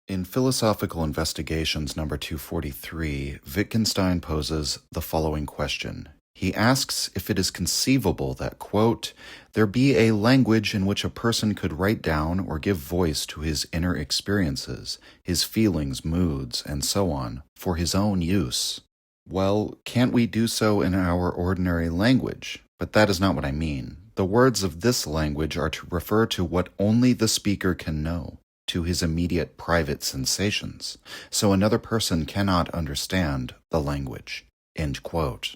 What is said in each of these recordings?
In Philosophical Investigations number 243, Wittgenstein poses the following question. He asks if it is conceivable that, quote, there be a language in which a person could write down or give voice to his inner experiences, his feelings, moods, and so on, for his own use. Well, can't we do so in our ordinary language? But that is not what I mean. The words of this language are to refer to what only the speaker can know, to his immediate private sensations, so another person cannot understand the language. End quote.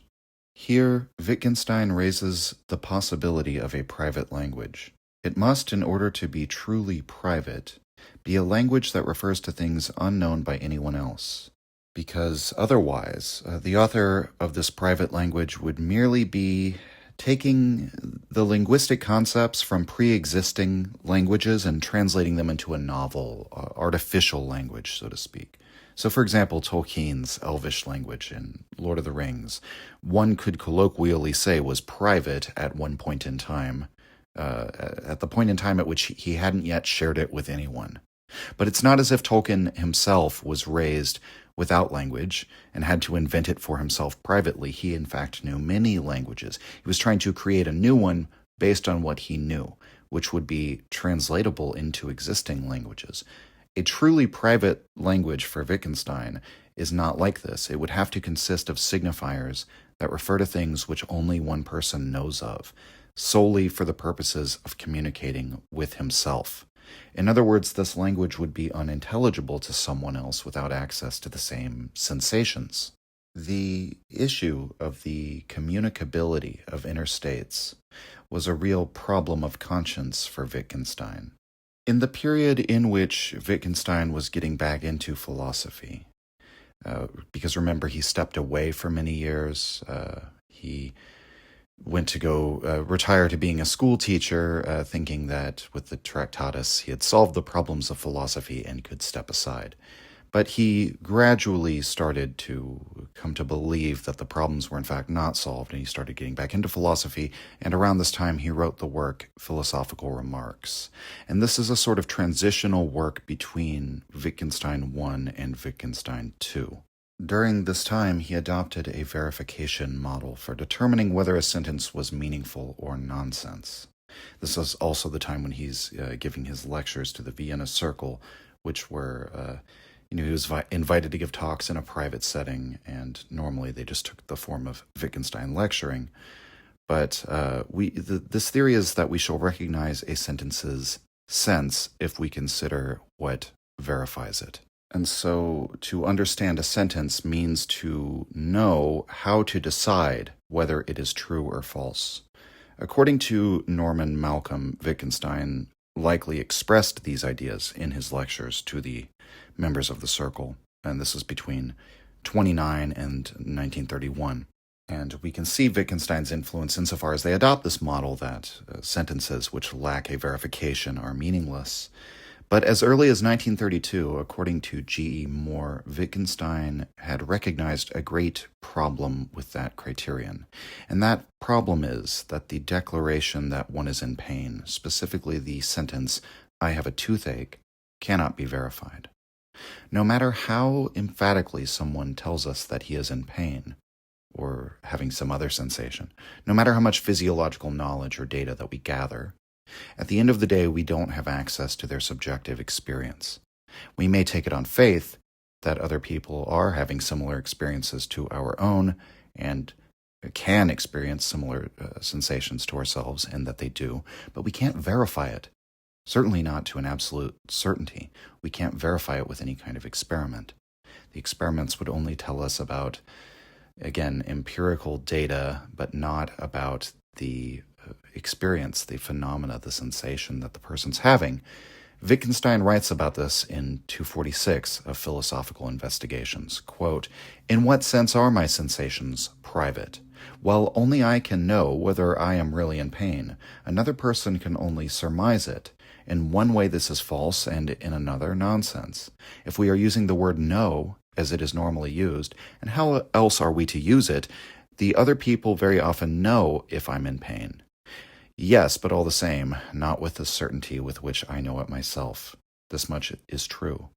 Here, Wittgenstein raises the possibility of a private language. It must, in order to be truly private, be a language that refers to things unknown by anyone else. Because otherwise, the author of this private language would merely be taking the linguistic concepts from pre-existing languages and translating them into a novel, artificial language, so to speak. So, for example, Tolkien's Elvish language in Lord of the Rings, one could colloquially say was private at one point in time, at the point in time at which he hadn't yet shared it with anyone. But it's not as if Tolkien himself was raised without language and had to invent it for himself privately. He, in fact, knew many languages. He was trying to create a new one based on what he knew, which would be translatable into existing languages. A truly private language for Wittgenstein is not like this. It would have to consist of signifiers that refer to things which only one person knows of, solely for the purposes of communicating with himself. In other words, this language would be unintelligible to someone else without access to the same sensations. The issue of the communicability of inner states was a real problem of conscience for Wittgenstein. In the period in which Wittgenstein was getting back into philosophy, because remember, he stepped away for many years, he went to go retire to being a school teacher, thinking that with the Tractatus he had solved the problems of philosophy and could step aside. But he gradually started to come to believe that the problems were in fact not solved, and he started getting back into philosophy, and around this time he wrote the work Philosophical Remarks. And this is a sort of transitional work between Wittgenstein I and Wittgenstein II. During this time, he adopted a verification model for determining whether a sentence was meaningful or nonsense. This is also the time when he's giving his lectures to the Vienna Circle, which were, he was invited to give talks in a private setting, and normally they just took the form of Wittgenstein lecturing. But this theory is that we shall recognize a sentence's sense if we consider what verifies it. And so to understand a sentence means to know how to decide whether it is true or false. According to Norman Malcolm, Wittgenstein likely expressed these ideas in his lectures to the members of the circle, and this is between 29 and 1931. And we can see Wittgenstein's influence insofar as they adopt this model that sentences which lack a verification are meaningless. But as early as 1932, according to G.E. Moore, Wittgenstein had recognized a great problem with that criterion. And that problem is that the declaration that one is in pain, specifically the sentence, I have a toothache, cannot be verified. No matter how emphatically someone tells us that he is in pain, or having some other sensation, no matter how much physiological knowledge or data that we gather, at the end of the day, we don't have access to their subjective experience. We may take it on faith that other people are having similar experiences to our own and can experience similar sensations to ourselves, and that they do, but we can't verify it. Certainly not to an absolute certainty. We can't verify it with any kind of experiment. The experiments would only tell us about, again, empirical data, but not about the experience, the phenomena, the sensation that the person's having. Wittgenstein writes about this in 246 of Philosophical Investigations. Quote, in what sense are my sensations private? Well, only I can know whether I am really in pain. Another person can only surmise it. In one way this is false, and in another nonsense. If we are using the word know as it is normally used, and how else are we to use it, the other people very often know if I'm in pain. Yes, but all the same, not with the certainty with which I know it myself. This much is true.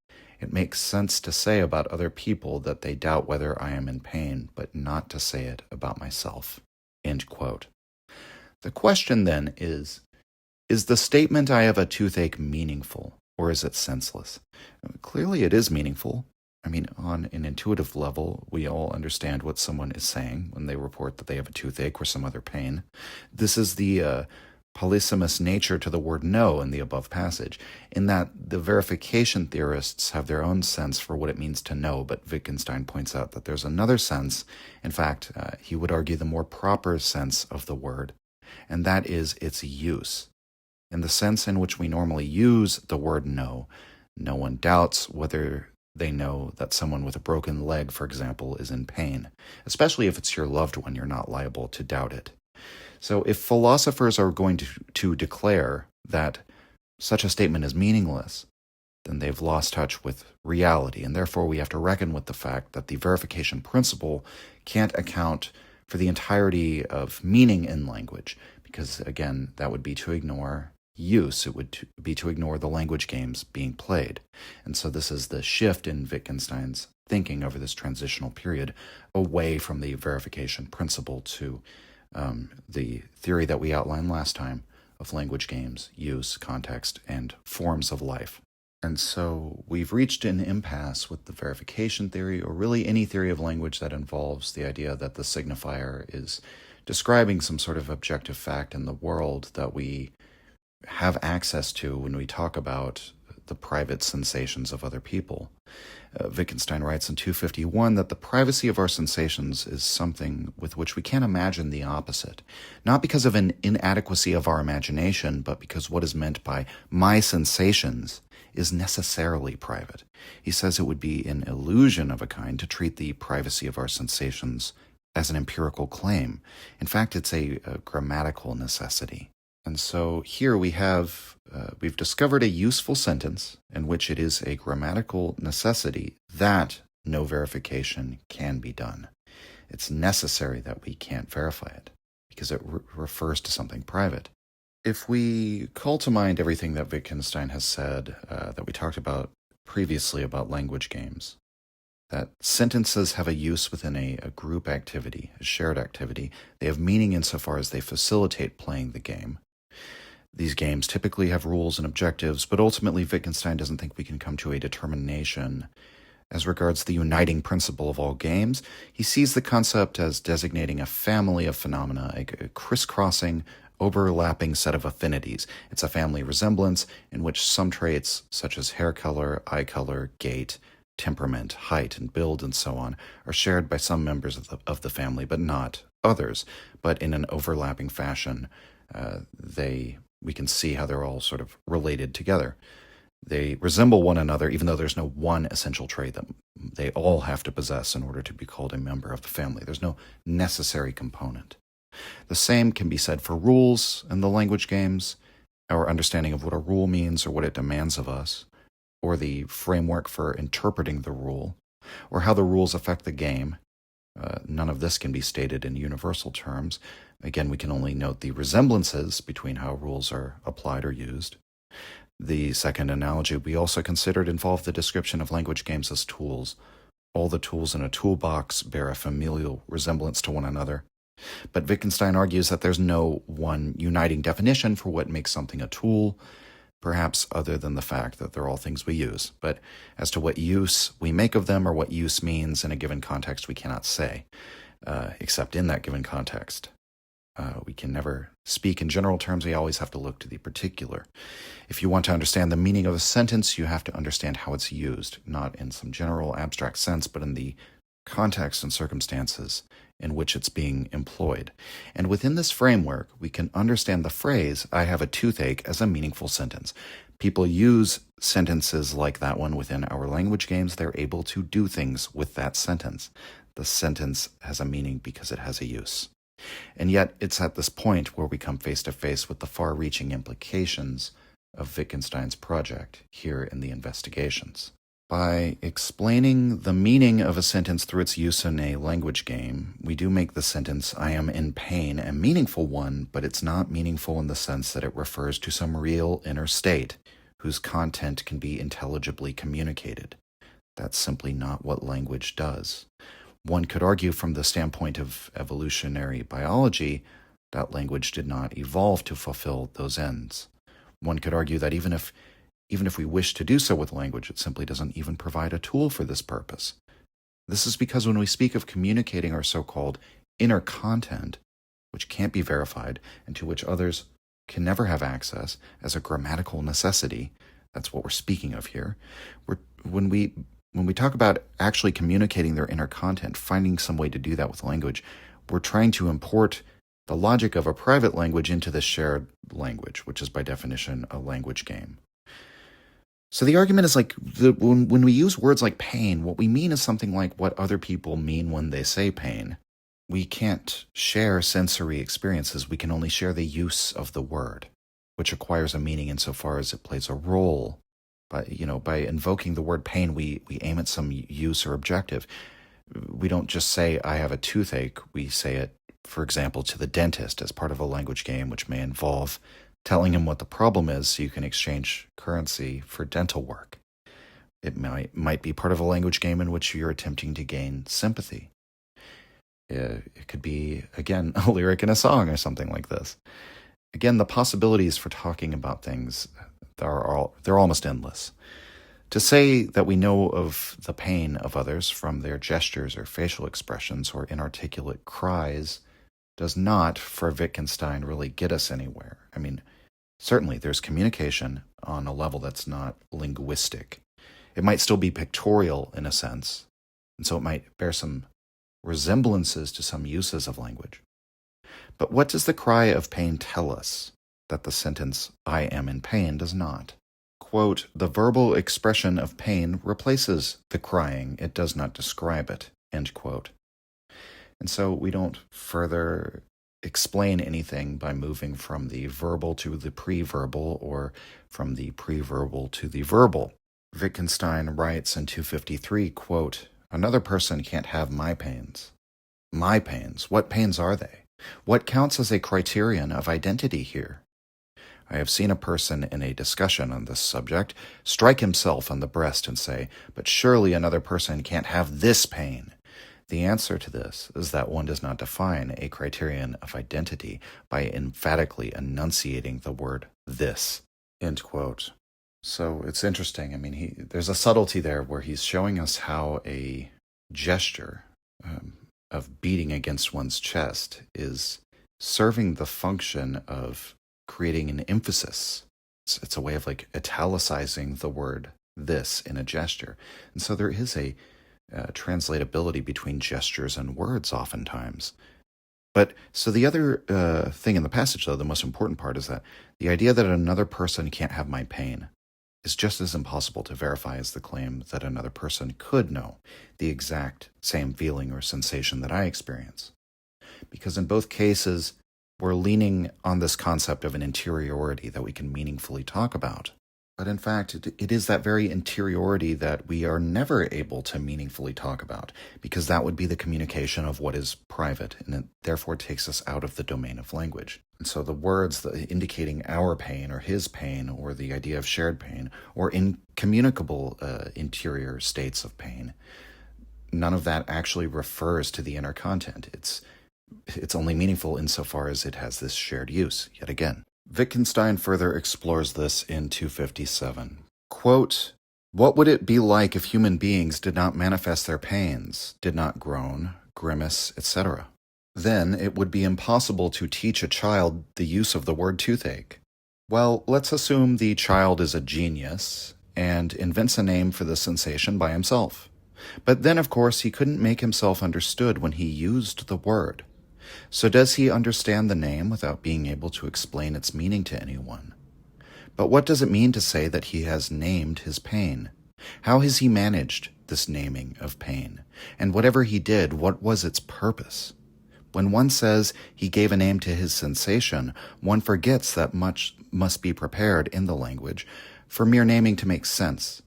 It makes sense to say about other people that they doubt whether I am in pain, but not to say it about myself." End quote. The question then is the statement "I have a toothache" meaningful, or is it senseless? Clearly it is meaningful. I mean, on an intuitive level, we all understand what someone is saying when they report that they have a toothache or some other pain. This is the polysemous nature to the word "know" in the above passage, in that the verification theorists have their own sense for what it means to know, but Wittgenstein points out that there's another sense, in fact, he would argue the more proper sense of the word, and that is its use. In the sense in which we normally use the word "know," no one doubts whether they know that someone with a broken leg, for example, is in pain, especially if it's your loved one. You're not liable to doubt it. So if philosophers are going to declare that such a statement is meaningless, then they've lost touch with reality, and therefore we have to reckon with the fact that the verification principle can't account for the entirety of meaning in language, because, again, that would be to ignore use. It would be to ignore the language games being played. And so this is the shift in Wittgenstein's thinking over this transitional period away from the verification principle to the theory that we outlined last time of language games, use, context, and forms of life. And so we've reached an impasse with the verification theory, or really any theory of language that involves the idea that the signifier is describing some sort of objective fact in the world that we have access to when we talk about the private sensations of other people. Wittgenstein writes in 251 that the privacy of our sensations is something with which we can't imagine the opposite, not because of an inadequacy of our imagination, but because what is meant by "my sensations" is necessarily private. He says it would be an illusion of a kind to treat the privacy of our sensations as an empirical claim. In fact, it's a grammatical necessity. And so here we've discovered a useful sentence in which it is a grammatical necessity that no verification can be done. It's necessary that we can't verify it because it refers to something private. If we call to mind everything that Wittgenstein has said that we talked about previously about language games, that sentences have a use within a group activity, a shared activity. They have meaning insofar as they facilitate playing the game. These games typically have rules and objectives, but ultimately Wittgenstein doesn't think we can come to a determination as regards the uniting principle of all games. He sees the concept as designating a family of phenomena, a crisscrossing, overlapping set of affinities. It's a family resemblance in which some traits, such as hair color, eye color, gait, temperament, height, and build, and so on, are shared by some members of the family, but not others. But in an overlapping fashion, we can see how they're all sort of related together. They resemble one another, even though there's no one essential trait that they all have to possess in order to be called a member of the family. There's no necessary component. The same can be said for rules in the language games. Our understanding of what a rule means or what it demands of us, or the framework for interpreting the rule, or how the rules affect the game. None of this can be stated in universal terms. Again, we can only note the resemblances between how rules are applied or used. The second analogy we also considered involved the description of language games as tools. All the tools in a toolbox bear a familial resemblance to one another. But Wittgenstein argues that there's no one uniting definition for what makes something a tool, perhaps other than the fact that they're all things we use. But as to what use we make of them or what use means in a given context, we cannot say, except in that given context. We can never speak in general terms. We always have to look to the particular. If you want to understand the meaning of a sentence, you have to understand how it's used, not in some general abstract sense, but in the context and circumstances in which it's being employed. And within this framework, we can understand the phrase, "I have a toothache," as a meaningful sentence. People use sentences like that one within our language games. They're able to do things with that sentence. The sentence has a meaning because it has a use. And yet, it's at this point where we come face to face with the far-reaching implications of Wittgenstein's project here in the Investigations. By explaining the meaning of a sentence through its use in a language game, we do make the sentence, "I am in pain," a meaningful one, but it's not meaningful in the sense that it refers to some real inner state whose content can be intelligibly communicated. That's simply not what language does. One could argue from the standpoint of evolutionary biology that language did not evolve to fulfill those ends. One could argue that even if we wish to do so with language, it simply doesn't even provide a tool for this purpose. This is because when we speak of communicating our so-called inner content, which can't be verified and to which others can never have access as a grammatical necessity, that's what we're speaking of here. When we talk about actually communicating their inner content, finding some way to do that with language, we're trying to import the logic of a private language into the shared language, which is by definition a language game. So the argument is when we use words like pain, what we mean is something like what other people mean when they say pain. We can't share sensory experiences. We can only share the use of the word, which acquires a meaning insofar as it plays a role. By invoking the word pain, we aim at some use or objective. We don't just say, I have a toothache. We say it, for example, to the dentist as part of a language game, which may involve telling him what the problem is so you can exchange currency for dental work. It might be part of a language game in which you're attempting to gain sympathy. It could be, again, a lyric in a song or something like this. Again, the possibilities for talking about things, they're almost endless. To say that we know of the pain of others from their gestures or facial expressions or inarticulate cries does not, for Wittgenstein, really get us anywhere. I mean, certainly there's communication on a level that's not linguistic. It might still be pictorial in a sense, and so it might bear some resemblances to some uses of language. But what does the cry of pain tell us that the sentence, I am in pain, does not? Quote, the verbal expression of pain replaces the crying. It does not describe it, end quote. And so we don't further explain anything by moving from the verbal to the pre-verbal or from the pre-verbal to the verbal. Wittgenstein writes in 253, quote, another person can't have my pains. My pains, what pains are they? What counts as a criterion of identity here? I have seen a person in a discussion on this subject strike himself on the breast and say, but surely another person can't have this pain. The answer to this is that one does not define a criterion of identity by emphatically enunciating the word this, end quote. So it's interesting. I mean, there's a subtlety there where he's showing us how a gesture of beating against one's chest is serving the function of creating an emphasis. It's a way of italicizing the word this in a gesture. And so there is a translatability between gestures and words oftentimes. But so the other thing in the passage, though, the most important part is that the idea that another person can't have my pain is just as impossible to verify as the claim that another person could know the exact same feeling or sensation that I experience. Because in both cases, we're leaning on this concept of an interiority that we can meaningfully talk about. But in fact, it is that very interiority that we are never able to meaningfully talk about, because that would be the communication of what is private, and it therefore takes us out of the domain of language. And so the words indicating our pain or his pain or the idea of shared pain or incommunicable interior states of pain, none of that actually refers to the inner content. It's only meaningful insofar as it has this shared use, yet again. Wittgenstein further explores this in 257. Quote, what would it be like if human beings did not manifest their pains, did not groan, grimace, etc.? Then it would be impossible to teach a child the use of the word toothache. Well, let's assume the child is a genius and invents a name for the sensation by himself. But then, of course, he couldn't make himself understood when he used the word. So does he understand the name without being able to explain its meaning to anyone? But what does it mean to say that he has named his pain? How has he managed this naming of pain? And whatever he did, what was its purpose? When one says he gave a name to his sensation, one forgets that much must be prepared in the language for mere naming to make sense.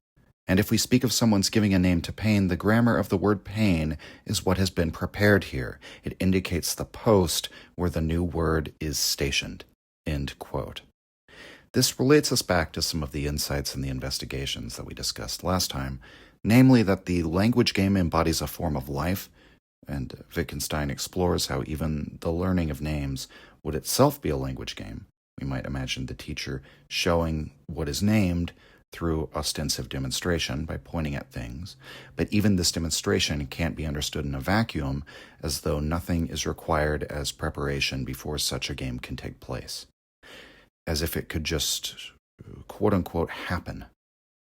And if we speak of someone's giving a name to pain, the grammar of the word pain is what has been prepared here. It indicates the post where the new word is stationed. End quote. This relates us back to some of the insights and the investigations that we discussed last time namely that the language game embodies a form of life, and Wittgenstein explores how even the learning of names would itself be a language game. We might imagine the teacher showing what is named through ostensive demonstration by pointing at things, but even this demonstration can't be understood in a vacuum, as though nothing is required as preparation before such a game can take place. As if it could just, quote-unquote, happen.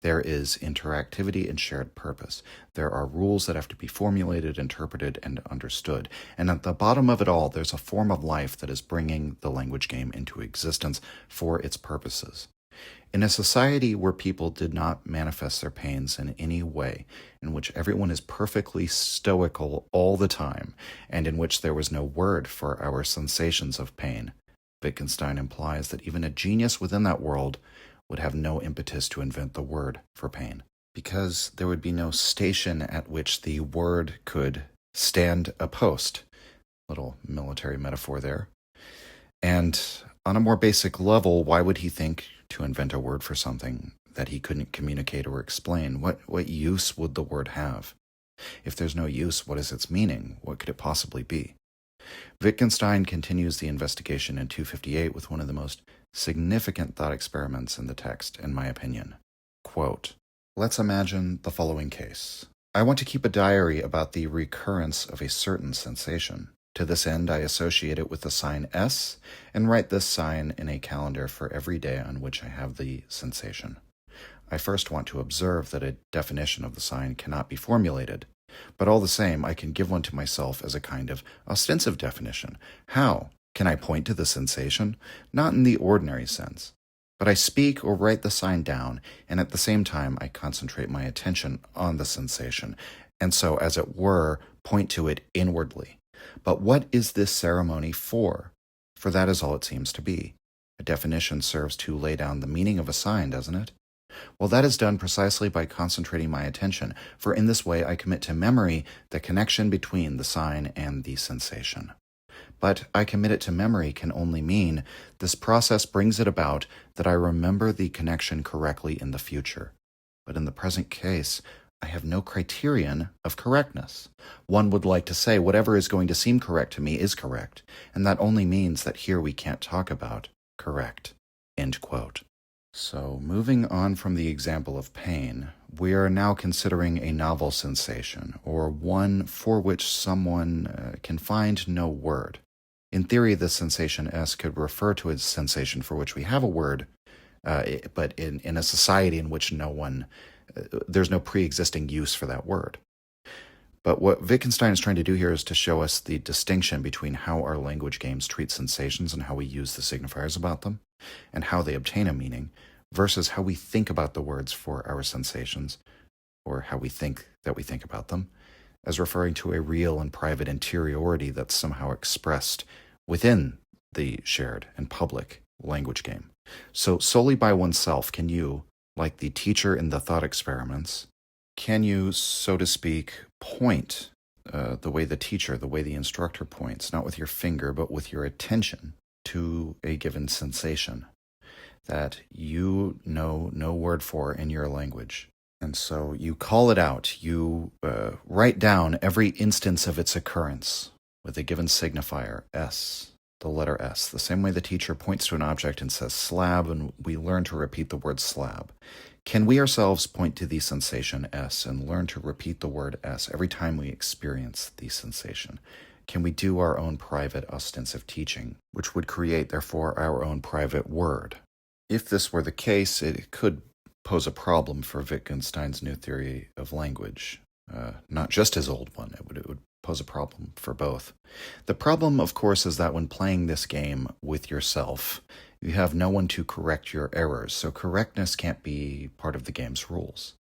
There is interactivity and shared purpose. There are rules that have to be formulated, interpreted, and understood. And at the bottom of it all, there's a form of life that is bringing the language game into existence for its purposes. In a society where people did not manifest their pains in any way, in which everyone is perfectly stoical all the time, and in which there was no word for our sensations of pain, Wittgenstein implies that even a genius within that world would have no impetus to invent the word for pain, because there would be no station at which the word could stand a post. Little military metaphor there. And on a more basic level, why would he think to invent a word for something that he couldn't communicate or explain? What use would the word have? If there's no use, what is its meaning? What could it possibly be? Wittgenstein continues the investigation in 258 with one of the most significant thought experiments in the text, in my opinion. Quote, let's imagine the following case. I want to keep a diary about the recurrence of a certain sensation. To this end, I associate it with the sign S and write this sign in a calendar for every day on which I have the sensation. I first want to observe that a definition of the sign cannot be formulated, but all the same, I can give one to myself as a kind of ostensive definition. How? Can I point to the sensation? Not in the ordinary sense. But I speak or write the sign down, and at the same time I concentrate my attention on the sensation, and so, as it were, point to it inwardly. But what is this ceremony for? For that is all it seems to be. A definition serves to lay down the meaning of a sign, doesn't it? Well, that is done precisely by concentrating my attention, for in this way I commit to memory the connection between the sign and the sensation. But I commit it to memory can only mean this process brings it about that I remember the connection correctly in the future. But in the present case, I have no criterion of correctness. One would like to say whatever is going to seem correct to me is correct, and that only means that here we can't talk about correct. End quote. So, moving on from the example of pain, we are now considering a novel sensation, or one for which someone can find no word. In theory, this sensation S could refer to a sensation for which we have a word, but in a society in which there's no pre-existing use for that word. But what Wittgenstein is trying to do here is to show us the distinction between how our language games treat sensations and how we use the signifiers about them, and how they obtain a meaning, versus how we think about the words for our sensations, or how we think about them, as referring to a real and private interiority that's somehow expressed within the shared and public language game. So solely by oneself can you, like the teacher in the thought experiments, can you, so to speak, point the way the instructor points, not with your finger, but with your attention to a given sensation that you know no word for in your language. And so you call it out, you write down every instance of its occurrence with a given signifier, S, the letter S, the same way the teacher points to an object and says slab, and we learn to repeat the word slab. Can we ourselves point to the sensation S and learn to repeat the word S every time we experience the sensation? Can we do our own private ostensive teaching, which would create, therefore, our own private word? If this were the case, it could pose a problem for Wittgenstein's new theory of language, not just his old one. It would pose a problem for both. The problem, of course, is that when playing this game with yourself, you have no one to correct your errors, so correctness can't be part of the game's rules.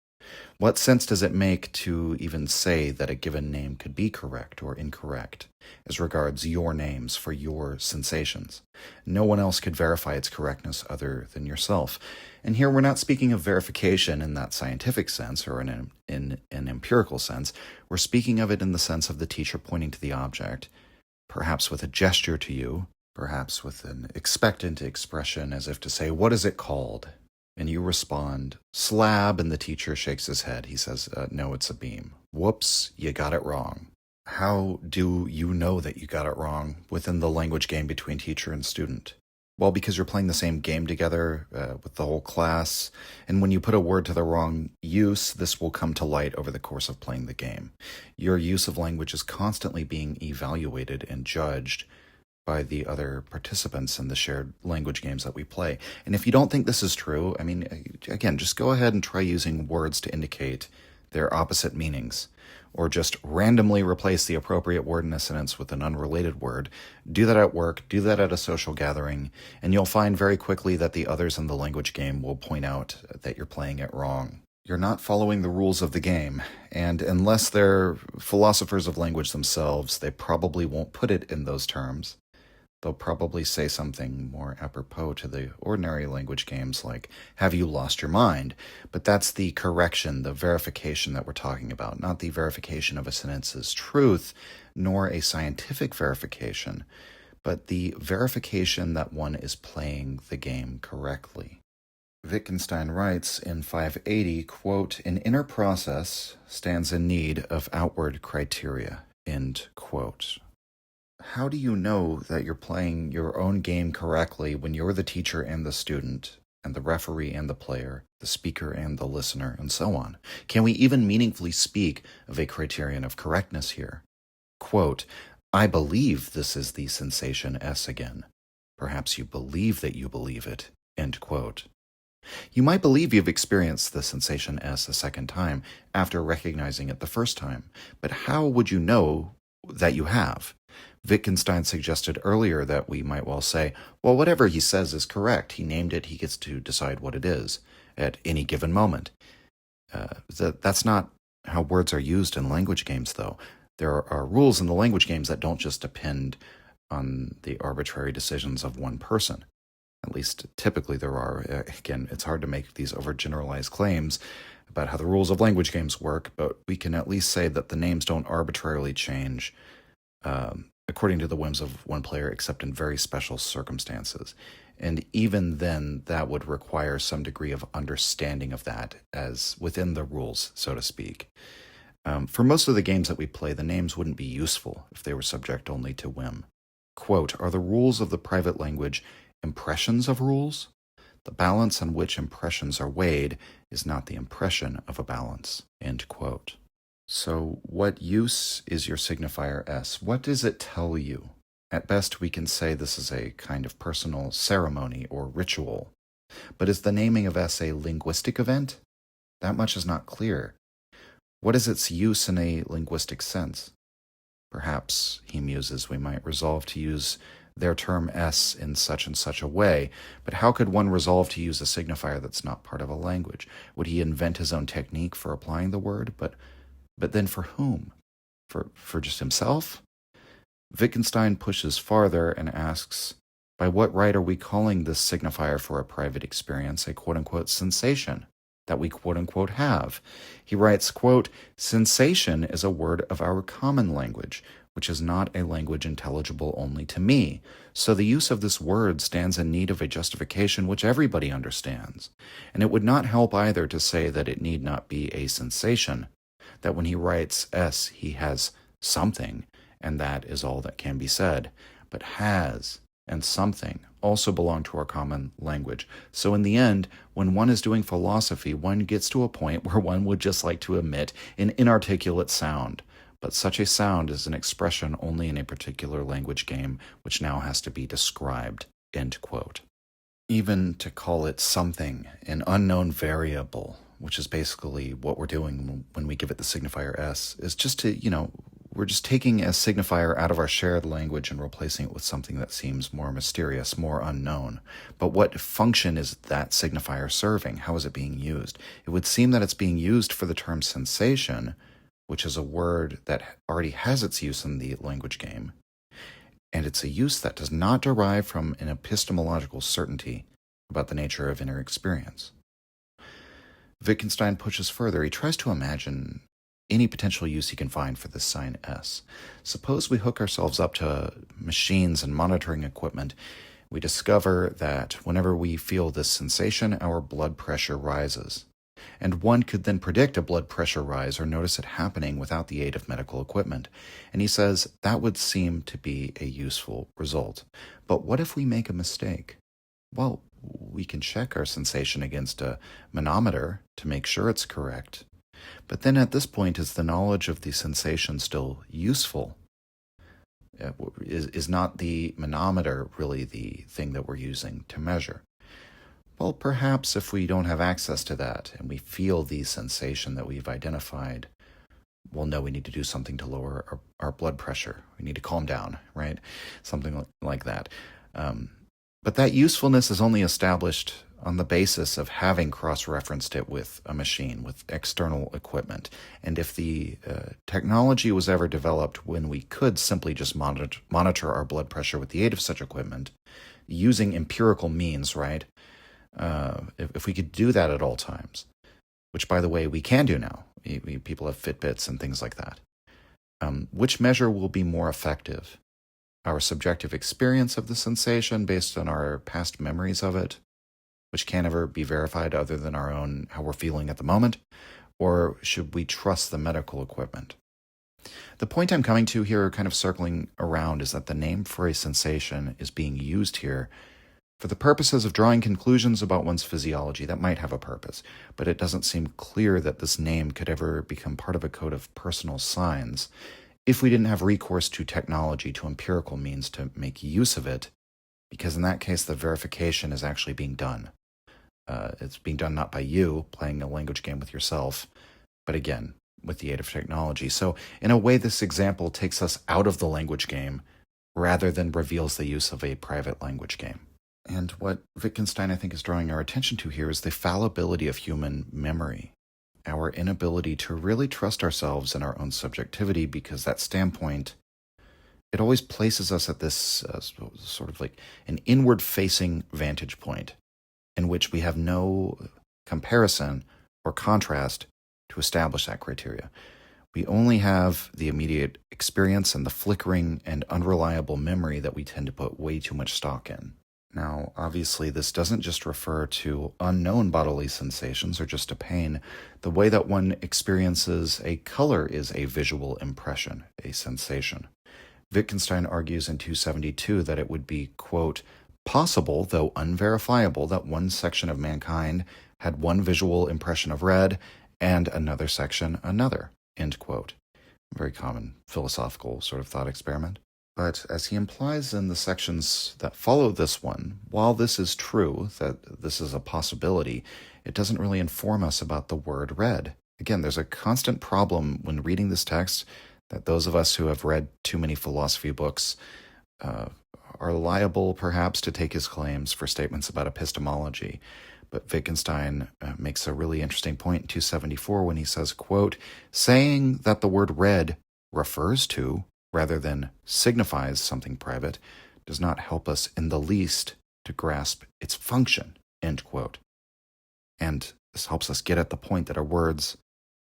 What sense does it make to even say that a given name could be correct or incorrect as regards your names for your sensations? No one else could verify its correctness other than yourself. And here we're not speaking of verification in that scientific sense or in an empirical sense. We're speaking of it in the sense of the teacher pointing to the object, perhaps with a gesture to you, perhaps with an expectant expression as if to say, what is it called? And you respond, slab, and the teacher shakes his head. He says, no, it's a beam. Whoops, you got it wrong. How do you know that you got it wrong within the language game between teacher and student? Well, because you're playing the same game together with the whole class, and when you put a word to the wrong use, this will come to light over the course of playing the game. Your use of language is constantly being evaluated and judged by the other participants in the shared language games that we play. And if you don't think this is true, I mean, again, just go ahead and try using words to indicate their opposite meanings, or just randomly replace the appropriate word in a sentence with an unrelated word. Do that at work, do that at a social gathering, and you'll find very quickly that the others in the language game will point out that you're playing it wrong. You're not following the rules of the game, and unless they're philosophers of language themselves, they probably won't put it in those terms. They'll probably say something more apropos to the ordinary language games like, have you lost your mind? But that's the correction, the verification that we're talking about, not the verification of a sentence's truth, nor a scientific verification, but the verification that one is playing the game correctly. Wittgenstein writes in 580, quote, an inner process stands in need of outward criteria, end quote. How do you know that you're playing your own game correctly when you're the teacher and the student, and the referee and the player, the speaker and the listener, and so on? Can we even meaningfully speak of a criterion of correctness here? Quote, I believe this is the sensation S again. Perhaps you believe that you believe it, end quote. You might believe you've experienced the sensation S a second time after recognizing it the first time, but how would you know that you have? Wittgenstein suggested earlier that we might well say, well, whatever he says is correct. He named it. He gets to decide what it is at any given moment. That's not how words are used in language games, though. There are rules in the language games that don't just depend on the arbitrary decisions of one person. At least typically there are. Again, it's hard to make these overgeneralized claims about how the rules of language games work, but we can at least say that the names don't arbitrarily change according to the whims of one player, except in very special circumstances. And even then, that would require some degree of understanding of that as within the rules, so to speak. For most of the games that we play, the names wouldn't be useful if they were subject only to whim. Quote, are the rules of the private language impressions of rules? The balance on which impressions are weighed is not the impression of a balance, end quote. So what use is your signifier S? What does it tell you? At best, we can say this is a kind of personal ceremony or ritual. But is the naming of S a linguistic event? That much is not clear. What is its use in a linguistic sense? Perhaps, he muses, we might resolve to use their term S in such and such a way, but how could one resolve to use a signifier that's not part of a language? Would he invent his own technique for applying the word? But then for whom? For just himself? Wittgenstein pushes farther and asks, by what right are we calling this signifier for a private experience a quote-unquote sensation that we quote-unquote have? He writes, quote, sensation is a word of our common language, which is not a language intelligible only to me. So the use of this word stands in need of a justification which everybody understands. And it would not help either to say that it need not be a sensation, that when he writes S, he has something, and that is all that can be said. But has and something also belong to our common language. So in the end, when one is doing philosophy, one gets to a point where one would just like to emit an inarticulate sound. But such a sound is an expression only in a particular language game, which now has to be described, end quote. Even to call it something, an unknown variable, which is basically what we're doing when we give it the signifier S, is just to, we're just taking a signifier out of our shared language and replacing it with something that seems more mysterious, more unknown. But what function is that signifier serving? How is it being used? It would seem that it's being used for the term sensation, which is a word that already has its use in the language game. And it's a use that does not derive from an epistemological certainty about the nature of inner experience. Wittgenstein pushes further. He tries to imagine any potential use he can find for this sign S. Suppose we hook ourselves up to machines and monitoring equipment we discover that whenever we feel this sensation, our blood pressure rises. And one could then predict a blood pressure rise or notice it happening without the aid of medical equipment. And he says that would seem to be a useful result. But what if we make a mistake? Well, we can check our sensation against a manometer to make sure it's correct. But then at this point, is the knowledge of the sensation still useful? Is not the manometer really the thing that we're using to measure? Well, perhaps if we don't have access to that and we feel the sensation that we've identified, we'll know we need to do something to lower our blood pressure. We need to calm down, right? Something like that. But that usefulness is only established on the basis of having cross-referenced it with a machine, with external equipment. And if the technology was ever developed when we could simply just monitor our blood pressure with the aid of such equipment, using empirical means, right? If we could do that at all times, which, by the way, we can do now. People have Fitbits and things like that. Which measure will be more effective? Our subjective experience of the sensation based on our past memories of it, which can't ever be verified other than our own, how we're feeling at the moment, or should we trust the medical equipment? The point I'm coming to here, kind of circling around, is that the name for a sensation is being used here for the purposes of drawing conclusions about one's physiology. That might have a purpose, but it doesn't seem clear that this name could ever become part of a code of personal signs if we didn't have recourse to technology, to empirical means to make use of it, because in that case, the verification is actually being done. It's being done not by you playing a language game with yourself, but again, with the aid of technology. So in a way, this example takes us out of the language game rather than reveals the use of a private language game. And what Wittgenstein, I think, is drawing our attention to here is the fallibility of human memory, our inability to really trust ourselves and our own subjectivity, because that standpoint, it always places us at this sort of like an inward-facing vantage point in which we have no comparison or contrast to establish that criteria. We only have the immediate experience and the flickering and unreliable memory that we tend to put way too much stock in. Now, obviously, this doesn't just refer to unknown bodily sensations or just a pain. The way that one experiences a color is a visual impression, a sensation. Wittgenstein argues in 272 that it would be, quote, possible, though unverifiable, that one section of mankind had one visual impression of red and another section another, end quote. Very common philosophical sort of thought experiment. But as he implies in the sections that follow this one, while this is true, that this is a possibility, it doesn't really inform us about the word red. Again, there's a constant problem when reading this text that those of us who have read too many philosophy books are liable, perhaps, to take his claims for statements about epistemology. But Wittgenstein makes a really interesting point in 274 when he says, quote, saying that the word red refers to, rather than signifies something private, does not help us in the least to grasp its function, end quote. And this helps us get at the point that our words,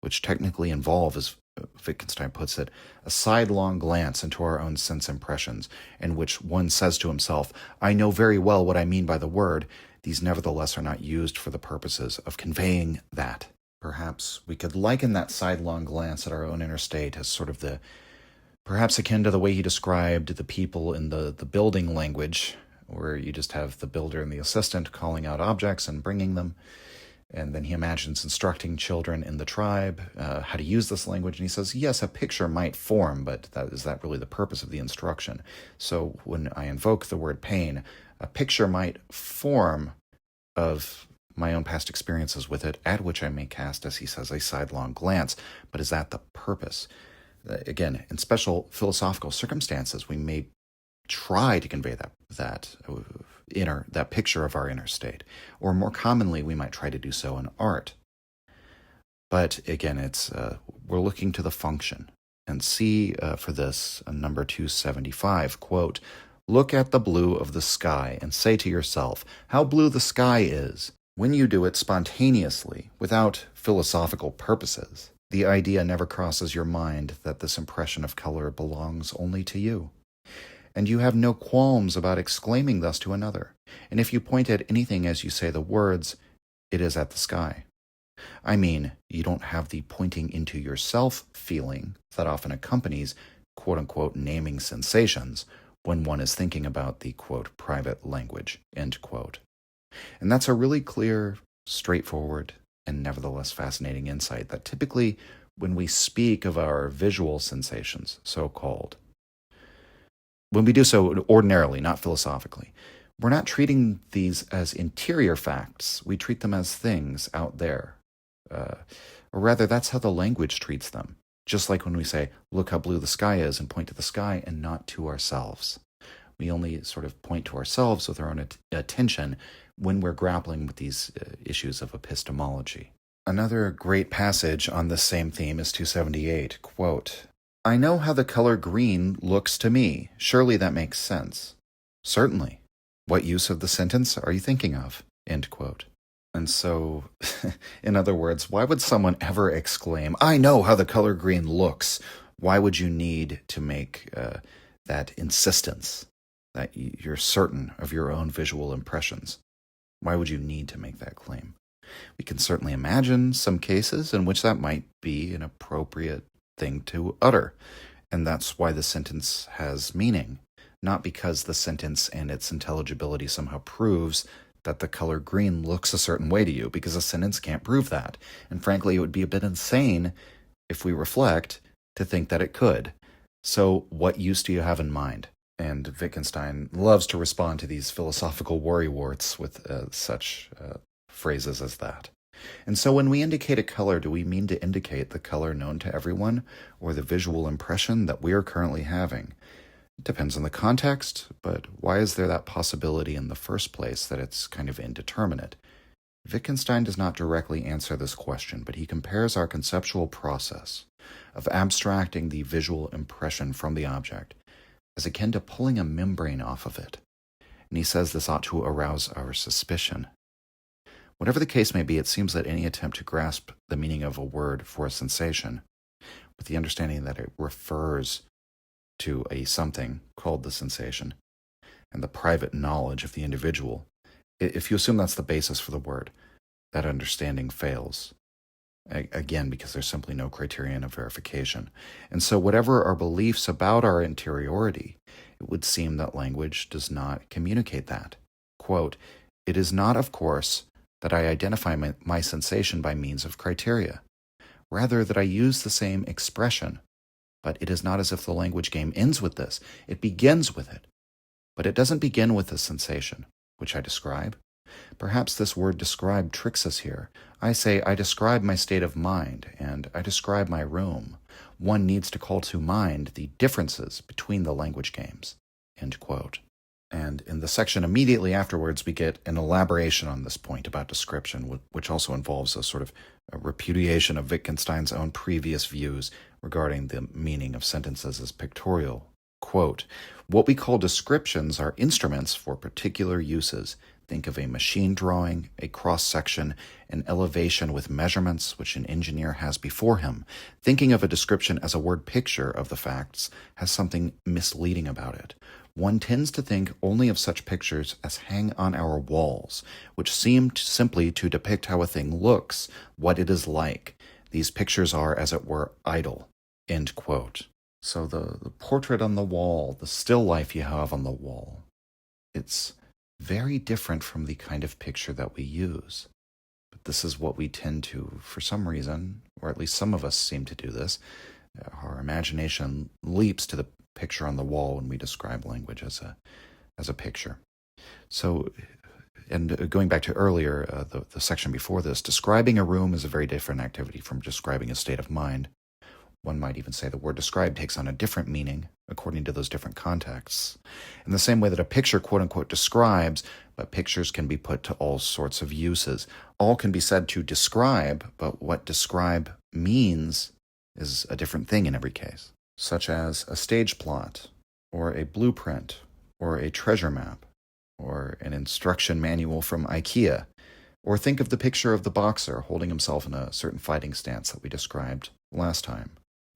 which technically involve, as Wittgenstein puts it, a sidelong glance into our own sense impressions, in which one says to himself, I know very well what I mean by the word, these nevertheless are not used for the purposes of conveying that. Perhaps we could liken that sidelong glance at our own inner state as sort of perhaps akin to the way he described the people in the building language, where you just have the builder and the assistant calling out objects and bringing them. And then he imagines instructing children in the tribe how to use this language. And he says, yes, a picture might form, but is that really the purpose of the instruction? So when I invoke the word pain, a picture might form of my own past experiences with it, at which I may cast, as he says, a sidelong glance. But is that the purpose? Again, in special philosophical circumstances, we may try to convey that picture of our inner state, or more commonly, we might try to do so in art. But again, we're looking to the function, and see for this number 275, quote, look at the blue of the sky and say to yourself, how blue the sky is. When you do it spontaneously, without philosophical purposes, the idea never crosses your mind that this impression of color belongs only to you. and you have no qualms about exclaiming thus to another. And if you point at anything as you say the words, it is at the sky. I mean, you don't have the pointing into yourself feeling that often accompanies quote-unquote naming sensations when one is thinking about the quote private language, end quote. And that's a really clear, straightforward, and nevertheless fascinating insight that typically when we speak of our visual sensations, so-called, when we do so ordinarily, not philosophically, we're not treating these as interior facts. We treat them as things out there. Or rather, that's how the language treats them. Just like when we say, look how blue the sky is, and point to the sky and not to ourselves. We only sort of point to ourselves with our own attention when we're grappling with these issues of epistemology. Another great passage on this same theme is 278, quote, I know how the color green looks to me. Surely that makes sense. Certainly. What use of the sentence are you thinking of? End quote. And so, in other words, why would someone ever exclaim, I know how the color green looks? Why would you need to make that insistence that you're certain of your own visual impressions? Why would you need to make that claim? We can certainly imagine some cases in which that might be an appropriate thing to utter, and that's why the sentence has meaning, not because the sentence and its intelligibility somehow proves that the color green looks a certain way to you, because a sentence can't prove that. And frankly, it would be a bit insane, if we reflect, to think that it could. So what use do you have in mind? And Wittgenstein loves to respond to these philosophical worrywarts with such phrases as that. And so when we indicate a color, do we mean to indicate the color known to everyone, or the visual impression that we are currently having? It depends on the context, but why is there that possibility in the first place that it's kind of indeterminate? Wittgenstein does not directly answer this question, but he compares our conceptual process of abstracting the visual impression from the object as akin to pulling a membrane off of it. And he says this ought to arouse our suspicion. Whatever the case may be, it seems that any attempt to grasp the meaning of a word for a sensation, with the understanding that it refers to a something called the sensation, and the private knowledge of the individual, if you assume that's the basis for the word, that understanding fails. Again, because there's simply no criterion of verification. And so whatever our beliefs about our interiority, it would seem that language does not communicate that. Quote, it is not, of course, that I identify my sensation by means of criteria. Rather, that I use the same expression. But it is not as if the language game ends with this. It begins with it. But it doesn't begin with the sensation, which I describe. Perhaps this word describe tricks us here. I say I describe my state of mind, and I describe my room. One needs to call to mind the differences between the language games. End quote. And in the section immediately afterwards, we get an elaboration on this point about description, which also involves a sort of a repudiation of Wittgenstein's own previous views regarding the meaning of sentences as pictorial. Quote, what we call descriptions are instruments for particular uses. Think of a machine drawing, a cross-section, an elevation with measurements which an engineer has before him. Thinking of a description as a word picture of the facts has something misleading about it. One tends to think only of such pictures as hang on our walls, which seem simply to depict how a thing looks, what it is like. These pictures are, as it were, idle. End quote. So the portrait on the wall, the still life you have on the wall, it's very different from the kind of picture that we use. But this is what we tend to, for some reason, or at least some of us seem to do this, our imagination leaps to the picture on the wall when we describe language as a picture. So, and going back to earlier, the section before this, describing a room is a very different activity from describing a state of mind. One might even say the word describe takes on a different meaning according to those different contexts. In the same way that a picture, quote-unquote, describes, but pictures can be put to all sorts of uses. All can be said to describe, but what describe means is a different thing in every case, such as a stage plot, or a blueprint, or a treasure map, or an instruction manual from IKEA, or think of the picture of the boxer holding himself in a certain fighting stance that we described last time.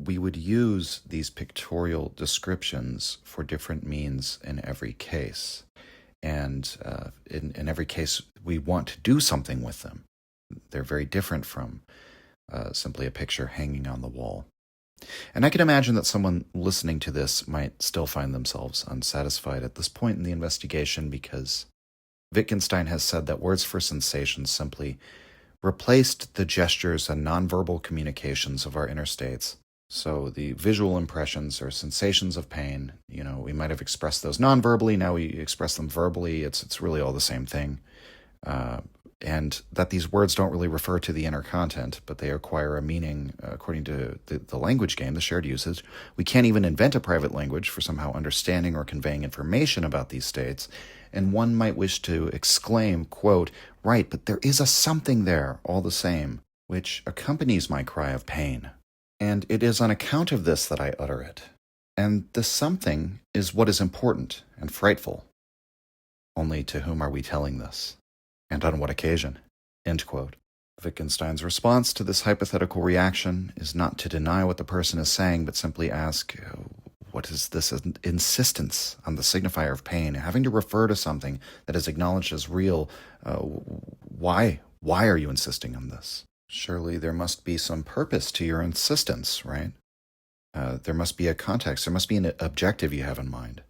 we would use these pictorial descriptions for different means in every case. And in every case, we want to do something with them. They're very different from simply a picture hanging on the wall. And I can imagine that someone listening to this might still find themselves unsatisfied at this point in the investigation, because Wittgenstein has said that words for sensations simply replaced the gestures and nonverbal communications of our inner states. So the visual impressions or sensations of pain, we might have expressed those nonverbally, now we express them verbally. It's really all the same thing. And that these words don't really refer to the inner content, but they acquire a meaning according to the language game, the shared usage. We can't even invent a private language for somehow understanding or conveying information about these states. And one might wish to exclaim, quote, "Right, but there is a something there all the same, which accompanies my cry of pain. And it is on account of this that I utter it. And the something is what is important and frightful. Only to whom are we telling this? And on what occasion?" End quote. Wittgenstein's response to this hypothetical reaction is not to deny what the person is saying, but simply ask, what is this insistence on the signifier of pain, having to refer to something that is acknowledged as real? Why are you insisting on this? Surely there must be some purpose to your insistence, right? There must be a context. There must be an objective you have in mind.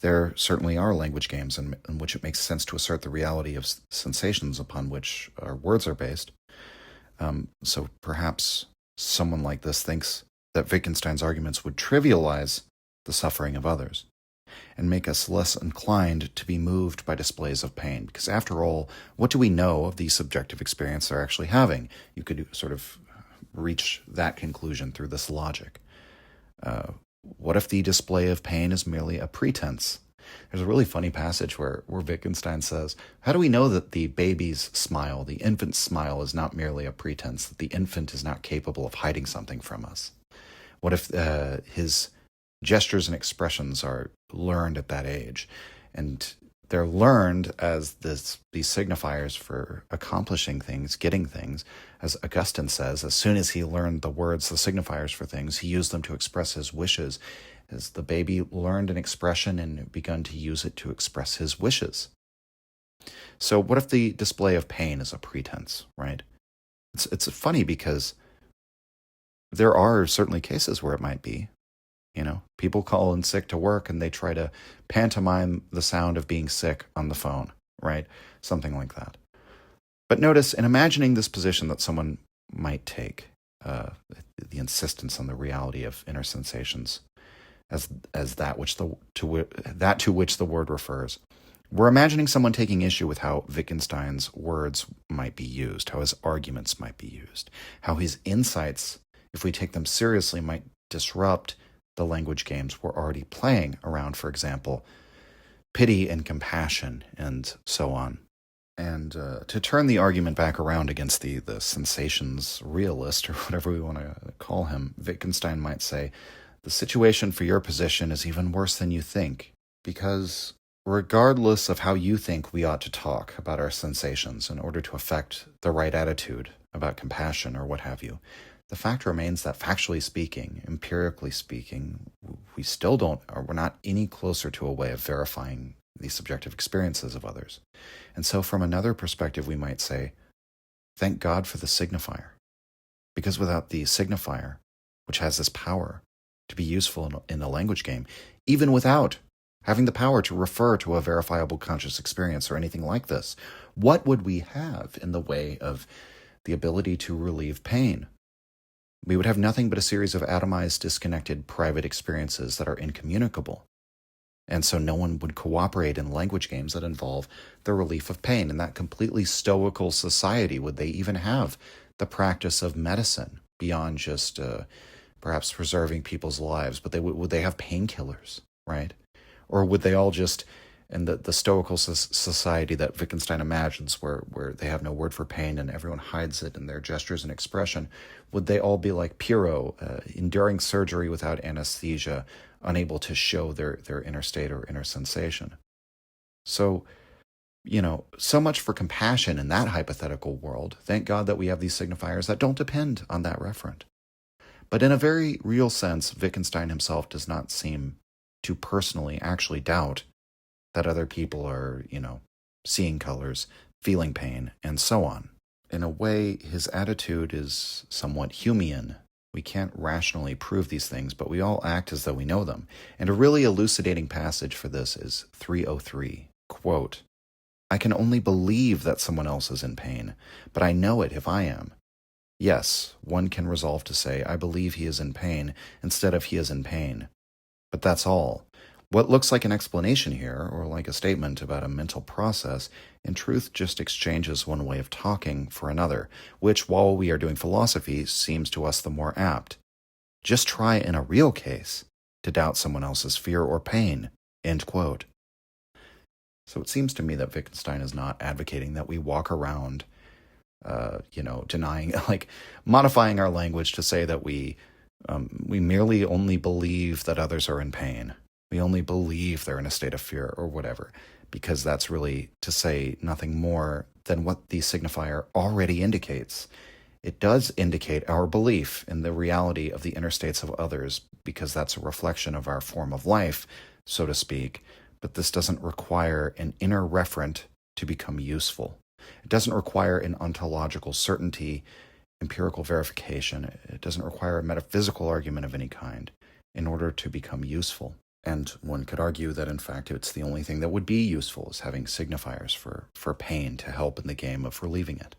There certainly are language games in which it makes sense to assert the reality of sensations upon which our words are based. So perhaps someone like this thinks that Wittgenstein's arguments would trivialize the suffering of others and make us less inclined to be moved by displays of pain. Because after all, what do we know of the subjective experience they're actually having? You could sort of reach that conclusion through this logic. What if the display of pain is merely a pretense? There's a really funny passage where Wittgenstein says, how do we know that the baby's smile, the infant's smile, is not merely a pretense, that the infant is not capable of hiding something from us? What if his gestures and expressions are learned at that age? And they're learned as these signifiers for accomplishing things, getting things. As Augustine says, as soon as he learned the words, the signifiers for things, he used them to express his wishes. As the baby learned an expression and begun to use it to express his wishes. So what if the display of pain is a pretense, right? It's funny because there are certainly cases where it might be. People call in sick to work and they try to pantomime the sound of being sick on the phone, right? Something like that. But notice, in imagining this position that someone might take, the insistence on the reality of inner sensations as that to which the word refers, we're imagining someone taking issue with how Wittgenstein's words might be used, how his arguments might be used, how his insights, if we take them seriously, might disrupt the language games we're already playing around, for example, pity and compassion and so on. And to turn the argument back around against the sensations realist, or whatever we want to call him, Wittgenstein might say, the situation for your position is even worse than you think, because regardless of how you think we ought to talk about our sensations in order to affect the right attitude about compassion or what have you, the fact remains that factually speaking, empirically speaking, we're not any closer to a way of verifying the subjective experiences of others. And so from another perspective, we might say, thank God for the signifier. Because without the signifier, which has this power to be useful in the language game, even without having the power to refer to a verifiable conscious experience or anything like this, what would we have in the way of the ability to relieve pain? We would have nothing but a series of atomized, disconnected, private experiences that are incommunicable. And so no one would cooperate in language games that involve the relief of pain. In that completely stoical society, would they even have the practice of medicine beyond just perhaps preserving people's lives? But would they have painkillers, right? Or would they all just, in the stoical society that Wittgenstein imagines, where they have no word for pain and everyone hides it in their gestures and expression, would they all be like Pyrrho, enduring surgery without anesthesia, unable to show their inner state or inner sensation? So, so much for compassion in that hypothetical world. Thank God that we have these signifiers that don't depend on that referent. But in a very real sense, Wittgenstein himself does not seem to personally actually doubt that other people are, seeing colors, feeling pain, and so on. In a way, his attitude is somewhat Humean. We can't rationally prove these things, but we all act as though we know them. And a really elucidating passage for this is 303. Quote, I can only believe that someone else is in pain, but I know it if I am. Yes, one can resolve to say, I believe he is in pain, instead of he is in pain. But that's all. What looks like an explanation here, or like a statement about a mental process, in truth just exchanges one way of talking for another, which, while we are doing philosophy, seems to us the more apt. Just try in a real case to doubt someone else's fear or pain. End quote. So it seems to me that Wittgenstein is not advocating that we walk around, denying, modifying our language to say that we merely only believe that others are in pain. We only believe they're in a state of fear or whatever, because that's really to say nothing more than what the signifier already indicates. It does indicate our belief in the reality of the inner states of others, because that's a reflection of our form of life, so to speak, but this doesn't require an inner referent to become useful. It doesn't require an ontological certainty, empirical verification. It doesn't require a metaphysical argument of any kind in order to become useful. And one could argue that, in fact, it's the only thing that would be useful is having signifiers for pain to help in the game of relieving it.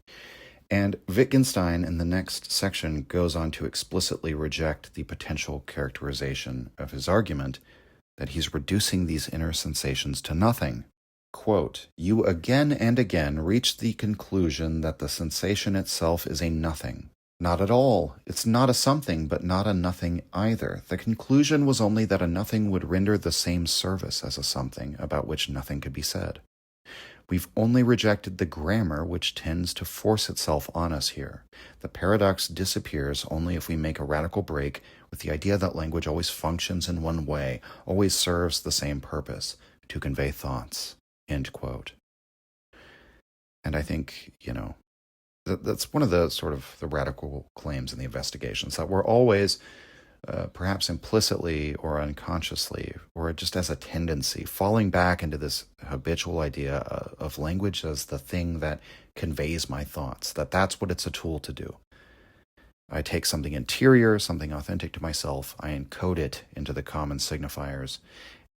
And Wittgenstein, in the next section, goes on to explicitly reject the potential characterization of his argument that he's reducing these inner sensations to nothing. Quote, you again and again reach the conclusion that the sensation itself is a nothing. Not at all. It's not a something, but not a nothing either. The conclusion was only that a nothing would render the same service as a something, about which nothing could be said. We've only rejected the grammar which tends to force itself on us here. The paradox disappears only if we make a radical break with the idea that language always functions in one way, always serves the same purpose, to convey thoughts. End quote. And I think, that's one of the sort of the radical claims in the investigations, that we're always, perhaps implicitly or unconsciously, or just as a tendency, falling back into this habitual idea of language as the thing that conveys my thoughts, that's what it's a tool to do. I take something interior, something authentic to myself, I encode it into the common signifiers,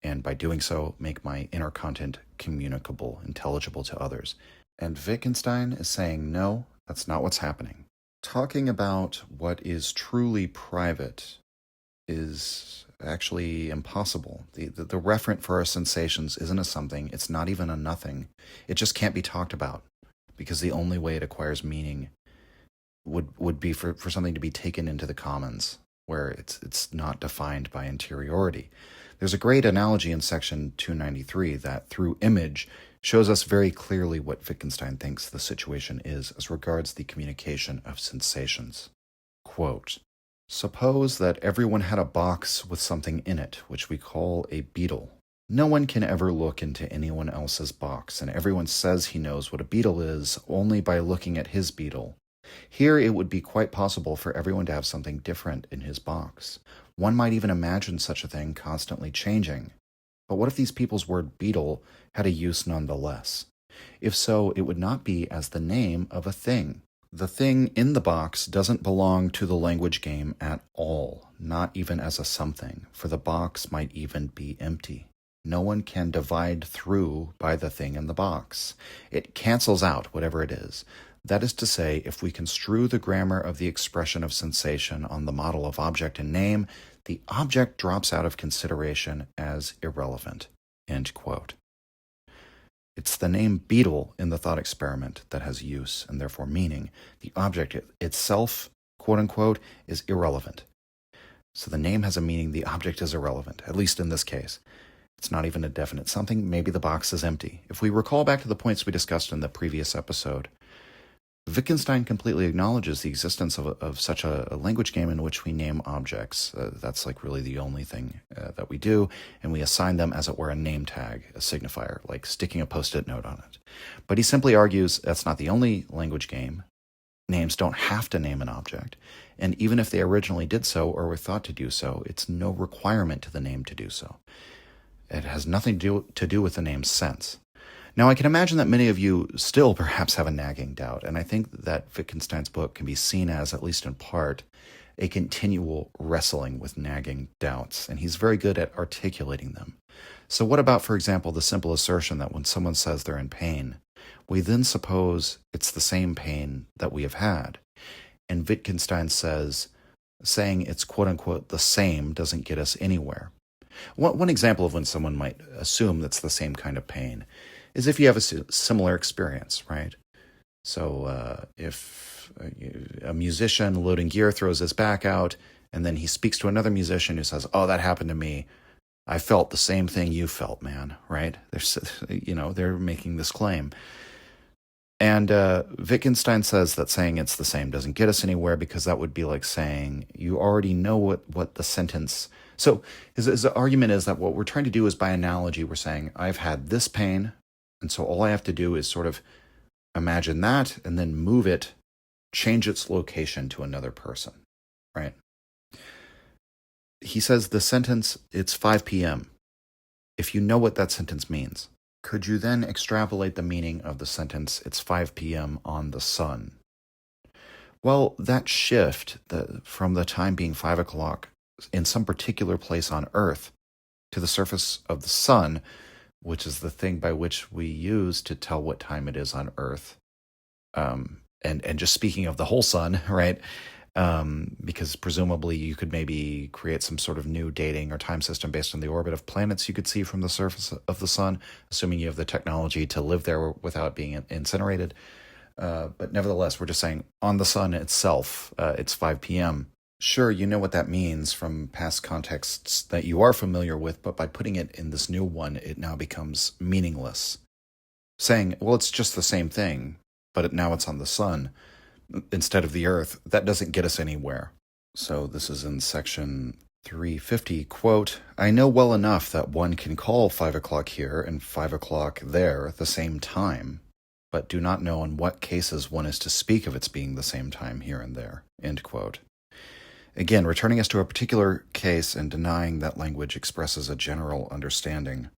and by doing so, make my inner content communicable, intelligible to others. And Wittgenstein is saying, no, that's not what's happening. Talking about what is truly private is actually impossible. The referent for our sensations isn't a something, it's not even a nothing. It just can't be talked about, because the only way it acquires meaning would be for something to be taken into the commons, where it's not defined by interiority. There's a great analogy in section 293 that, through image, shows us very clearly what Wittgenstein thinks the situation is as regards the communication of sensations. Quote, suppose that everyone had a box with something in it, which we call a beetle. No one can ever look into anyone else's box, and everyone says he knows what a beetle is only by looking at his beetle. Here it would be quite possible for everyone to have something different in his box. One might even imagine such a thing constantly changing. But what if these people's word beetle had a use nonetheless? If so, it would not be as the name of a thing. The thing in the box doesn't belong to the language game at all, not even as a something, for the box might even be empty. No one can divide through by the thing in the box. It cancels out whatever it is. That is to say, if we construe the grammar of the expression of sensation on the model of object and name, the object drops out of consideration as irrelevant. End quote. It's the name beetle in the thought experiment that has use and therefore meaning. The object itself, quote unquote, is irrelevant. So the name has a meaning, the object is irrelevant, at least in this case. It's not even a definite something, maybe the box is empty. If we recall back to the points we discussed in the previous episode, Wittgenstein completely acknowledges the existence of such a language game in which we name objects. That's really the only thing that we do, and we assign them, as it were, a name tag, a signifier, like sticking a post-it note on it. But he simply argues that's not the only language game, names don't have to name an object, and even if they originally did so or were thought to do so, it's no requirement to the name to do so. It has nothing to do with the name's sense. Now, I can imagine that many of you still perhaps have a nagging doubt, and I think that Wittgenstein's book can be seen as, at least in part, a continual wrestling with nagging doubts, and he's very good at articulating them. So what about, for example, the simple assertion that when someone says they're in pain, we then suppose it's the same pain that we have had? And Wittgenstein says, saying it's quote-unquote the same doesn't get us anywhere. One example of when someone might assume that's the same kind of pain is if you have a similar experience, right? So if a musician loading gear throws his back out, and then he speaks to another musician who says, "Oh, that happened to me. I felt the same thing you felt, man," right? They're making this claim. And Wittgenstein says that saying it's the same doesn't get us anywhere because that would be like saying you already know what the sentence... So his argument is that what we're trying to do is, by analogy, we're saying, I've had this pain, and so all I have to do is sort of imagine that and then move it, change its location to another person, right? He says the sentence, it's 5 p.m. If you know what that sentence means, could you then extrapolate the meaning of the sentence, it's 5 p.m. on the sun? Well, that shift from the time being 5 o'clock in some particular place on Earth to the surface of the sun, which is the thing by which we use to tell what time it is on Earth. And just speaking of the whole sun, right? Because presumably you could maybe create some sort of new dating or time system based on the orbit of planets you could see from the surface of the sun, assuming you have the technology to live there without being incinerated. But nevertheless, we're just saying on the sun itself, it's 5 p.m. Sure, you know what that means from past contexts that you are familiar with, but by putting it in this new one, it now becomes meaningless. Saying, well, it's just the same thing, but now it's on the sun instead of the earth, that doesn't get us anywhere. So this is in section 350, quote, "I know well enough that one can call 5 o'clock here and 5 o'clock there the same time, but do not know in what cases one is to speak of its being the same time here and there," end quote. Again, returning us to a particular case and denying that language expresses a general understanding,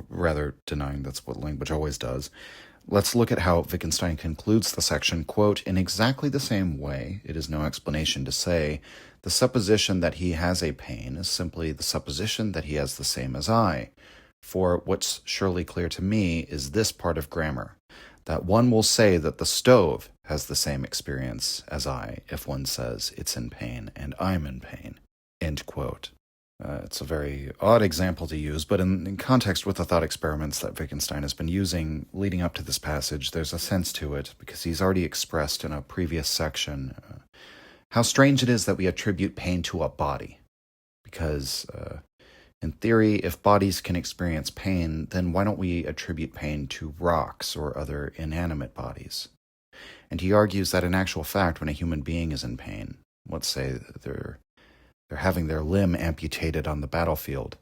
rather denying that's what language always does. Let's look at how Wittgenstein concludes the section, quote, "In exactly the same way, it is no explanation to say, the supposition that he has a pain is simply the supposition that he has the same as I. For what's surely clear to me is this part of grammar, that one will say that the stove has the same experience as I if one says it's in pain and I'm in pain," end quote. It's a very odd example to use, but in context with the thought experiments that Wittgenstein has been using leading up to this passage, there's a sense to it, because he's already expressed in a previous section how strange it is that we attribute pain to a body. Because, in theory, if bodies can experience pain, then why don't we attribute pain to rocks or other inanimate bodies? And he argues that in actual fact, when a human being is in pain, let's say they're having their limb amputated on the battlefield,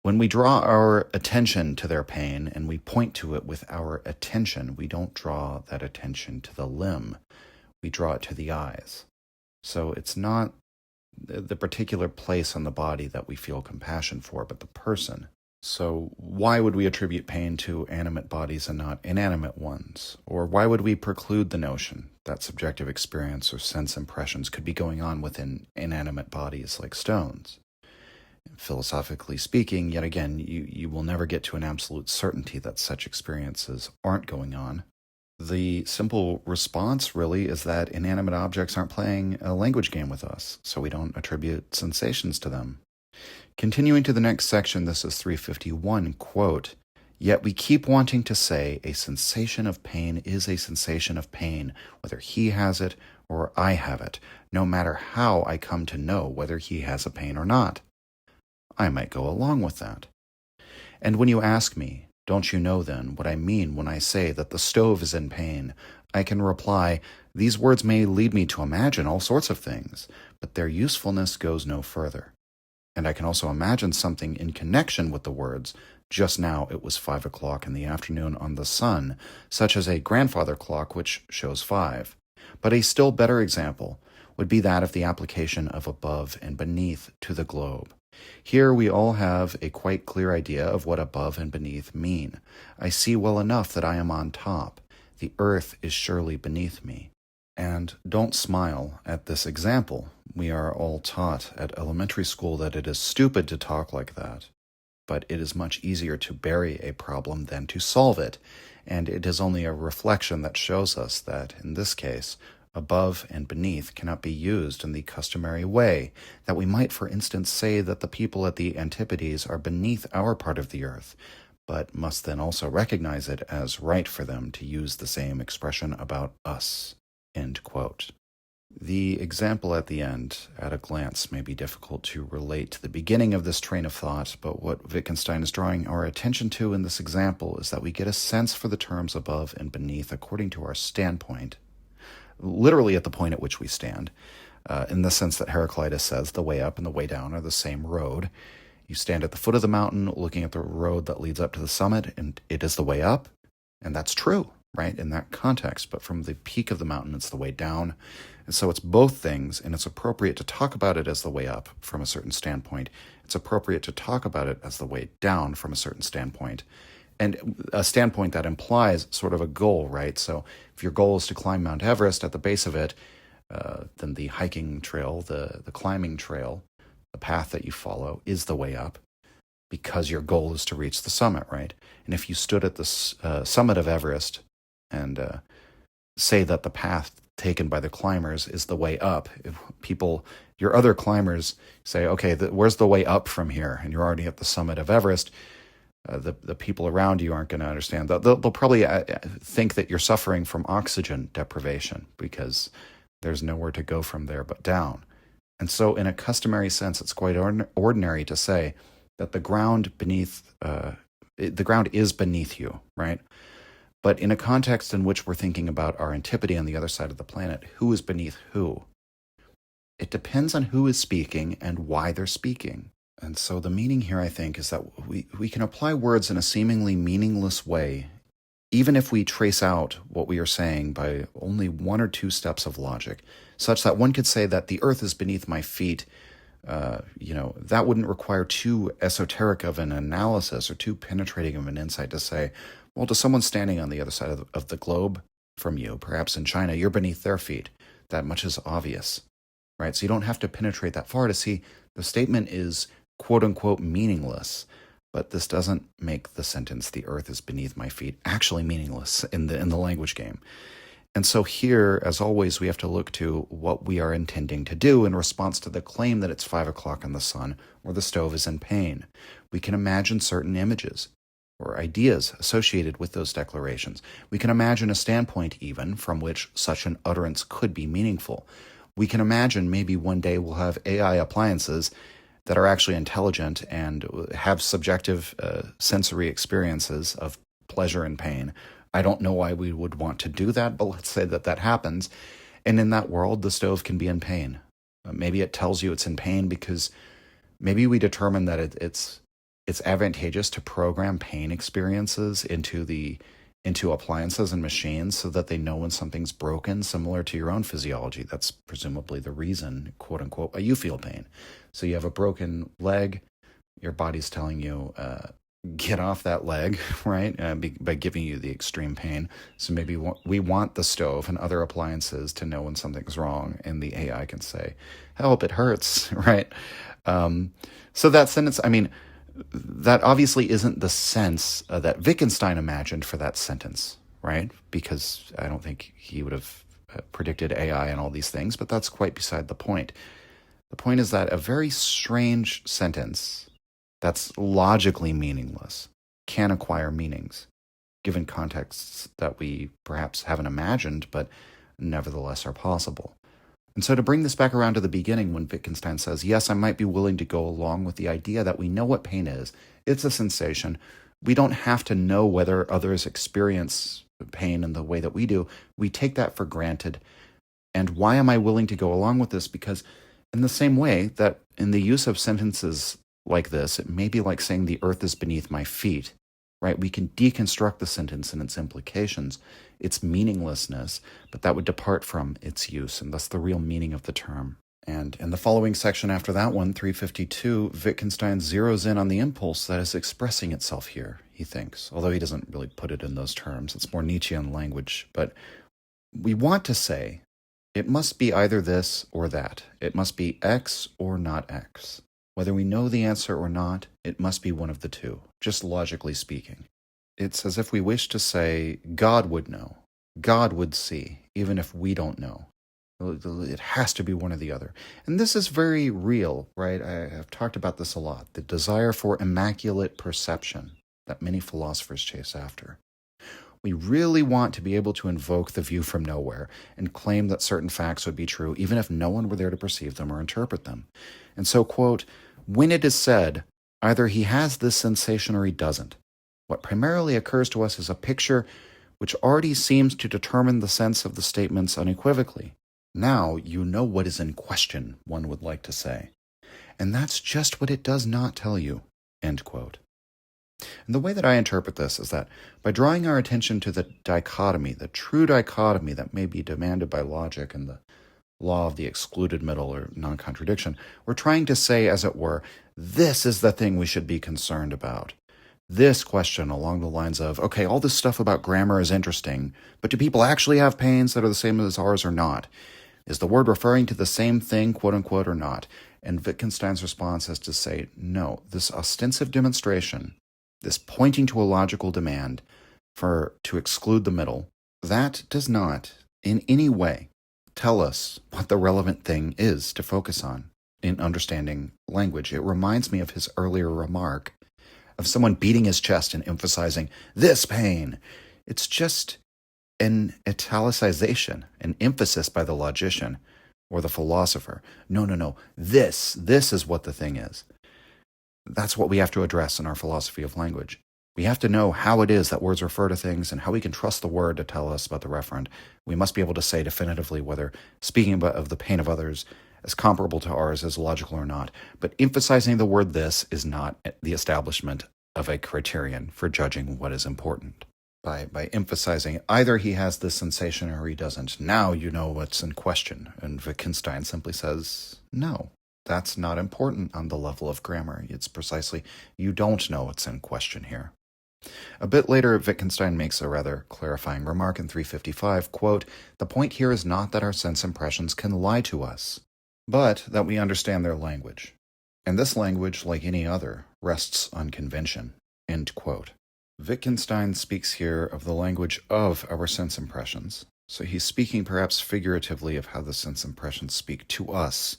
when we draw our attention to their pain and we point to it with our attention, we don't draw that attention to the limb. We draw it to the eyes. So it's not the particular place on the body that we feel compassion for, but the person. So why would we attribute pain to animate bodies and not inanimate ones? Or why would we preclude the notion that subjective experience or sense impressions could be going on within inanimate bodies like stones? Philosophically speaking, yet again, you will never get to an absolute certainty that such experiences aren't going on. The simple response, really, is that inanimate objects aren't playing a language game with us, so we don't attribute sensations to them. Continuing to the next section, this is 351, quote, "Yet we keep wanting to say a sensation of pain is a sensation of pain, whether he has it or I have it, no matter how I come to know whether he has a pain or not." I might go along with that. And when you ask me, don't you know then what I mean when I say that the stove is in pain, I can reply, these words may lead me to imagine all sorts of things, but their usefulness goes no further. And I can also imagine something in connection with the words, just now it was 5 o'clock in the afternoon on the sun, such as a grandfather clock which shows 5. But a still better example would be that of the application of above and beneath to the globe. Here we all have a quite clear idea of what above and beneath mean. I see well enough that I am on top. The earth is surely beneath me. And don't smile at this example. We are all taught at elementary school that it is stupid to talk like that. But it is much easier to bury a problem than to solve it. And it is only a reflection that shows us that, in this case, above and beneath cannot be used in the customary way, that we might, for instance, say that the people at the Antipodes are beneath our part of the earth, but must then also recognize it as right for them to use the same expression about us. End quote. The example at the end, at a glance, may be difficult to relate to the beginning of this train of thought, but what Wittgenstein is drawing our attention to in this example is that we get a sense for the terms above and beneath according to our standpoint, literally at the point at which we stand, in the sense that Heraclitus says the way up and the way down are the same road. You stand at the foot of the mountain looking at the road that leads up to the summit, and it is the way up, and that's true, right, in that context. But from the peak of the mountain, it's the way down. And so it's both things, and it's appropriate to talk about it as the way up from a certain standpoint. It's appropriate to talk about it as the way down from a certain standpoint. And a standpoint that implies sort of a goal, right? So if your goal is to climb Mount Everest, at the base of it, then the hiking trail, the climbing trail, the path that you follow is the way up, because your goal is to reach the summit, right? And if you stood at the summit of Everest and say that the path taken by the climbers is the way up, if people, your other climbers say, okay, where's the way up from here? And you're already at the summit of Everest, the people around you aren't going to understand. They'll probably think that you're suffering from oxygen deprivation because there's nowhere to go from there but down. And so in a customary sense, it's quite ordinary to say that the ground is beneath you, right? But in a context in which we're thinking about our antipode on the other side of the planet, who is beneath who? It depends on who is speaking and why they're speaking. And so the meaning here, I think, is that we can apply words in a seemingly meaningless way, even if we trace out what we are saying by only one or two steps of logic, such that one could say that the earth is beneath my feet. That wouldn't require too esoteric of an analysis or too penetrating of an insight to say, well, to someone standing on the other side of the globe from you, perhaps in China, you're beneath their feet. That much is obvious, right? So you don't have to penetrate that far to see the statement is quote-unquote meaningless, but this doesn't make the sentence, the earth is beneath my feet, actually meaningless in the language game. And so here, as always, we have to look to what we are intending to do in response to the claim that it's 5 o'clock in the sun or the stove is in pain. We can imagine certain images or ideas associated with those declarations. We can imagine a standpoint even from which such an utterance could be meaningful. We can imagine maybe one day we'll have AI appliances that are actually intelligent and have subjective sensory experiences of pleasure and pain. I don't know why we would want to do that, but let's say that happens. And in that world, the stove can be in pain. Maybe it tells you it's in pain because maybe we determine that it's advantageous to program pain experiences into appliances and machines so that they know when something's broken, similar to your own physiology. That's presumably the reason, quote unquote, why you feel pain. So you have a broken leg, your body's telling you, get off that leg, right? By giving you the extreme pain. So maybe we want the stove and other appliances to know when something's wrong, and the AI can say, help, it hurts, right? So that sentence, that obviously isn't the sense that Wittgenstein imagined for that sentence, right? Because I don't think he would have predicted AI and all these things, but that's quite beside the point. The point is that a very strange sentence that's logically meaningless can acquire meanings, given contexts that we perhaps haven't imagined, but nevertheless are possible. And so to bring this back around to the beginning, when Wittgenstein says, yes, I might be willing to go along with the idea that we know what pain is. It's a sensation. We don't have to know whether others experience pain in the way that we do. We take that for granted. And why am I willing to go along with this? Because In the same way that in the use of sentences like this, it may be like saying the earth is beneath my feet, right? We can deconstruct the sentence and its implications, its meaninglessness, but that would depart from its use, and thus the real meaning of the term. And in the following section after that one, 352, Wittgenstein zeroes in on the impulse that is expressing itself here, he thinks, although he doesn't really put it in those terms. It's more Nietzschean language. But we want to say it must be either this or that. It must be X or not X. Whether we know the answer or not, it must be one of the two, just logically speaking. It's as if we wish to say God would know, God would see, even if we don't know. It has to be one or the other. And this is very real, right? I have talked about this a lot. The desire for immaculate perception that many philosophers chase after. We really want to be able to invoke the view from nowhere and claim that certain facts would be true, even if no one were there to perceive them or interpret them. And so, quote, when it is said, either he has this sensation or he doesn't, what primarily occurs to us is a picture which already seems to determine the sense of the statements unequivocally. Now you know what is in question, one would like to say. And that's just what it does not tell you, end quote. And the way that I interpret this is that by drawing our attention to the dichotomy, the true dichotomy that may be demanded by logic and the law of the excluded middle or non-contradiction, we're trying to say, as it were, this is the thing we should be concerned about. This question along the lines of, okay, all this stuff about grammar is interesting, but do people actually have pains that are the same as ours or not? Is the word referring to the same thing, quote unquote, or not? And Wittgenstein's response is to say, no, this ostensive demonstration, this pointing to a logical demand to exclude the middle, that does not in any way tell us what the relevant thing is to focus on in understanding language. It reminds me of his earlier remark of someone beating his chest and emphasizing this pain. It's just an italicization, an emphasis by the logician or the philosopher. No. This is what the thing is. That's what we have to address in our philosophy of language. We have to know how it is that words refer to things and how we can trust the word to tell us about the referent. We must be able to say definitively whether speaking of the pain of others as comparable to ours is logical or not. But emphasizing the word this is not the establishment of a criterion for judging what is important. By emphasizing either he has this sensation or he doesn't, now you know what's in question. And Wittgenstein simply says, no, that's not important on the level of grammar. It's precisely, you don't know what's in question here. A bit later, Wittgenstein makes a rather clarifying remark in 355, quote, the point here is not that our sense impressions can lie to us, but that we understand their language. And this language, like any other, rests on convention, end quote. Wittgenstein speaks here of the language of our sense impressions. So he's speaking perhaps figuratively of how the sense impressions speak to us.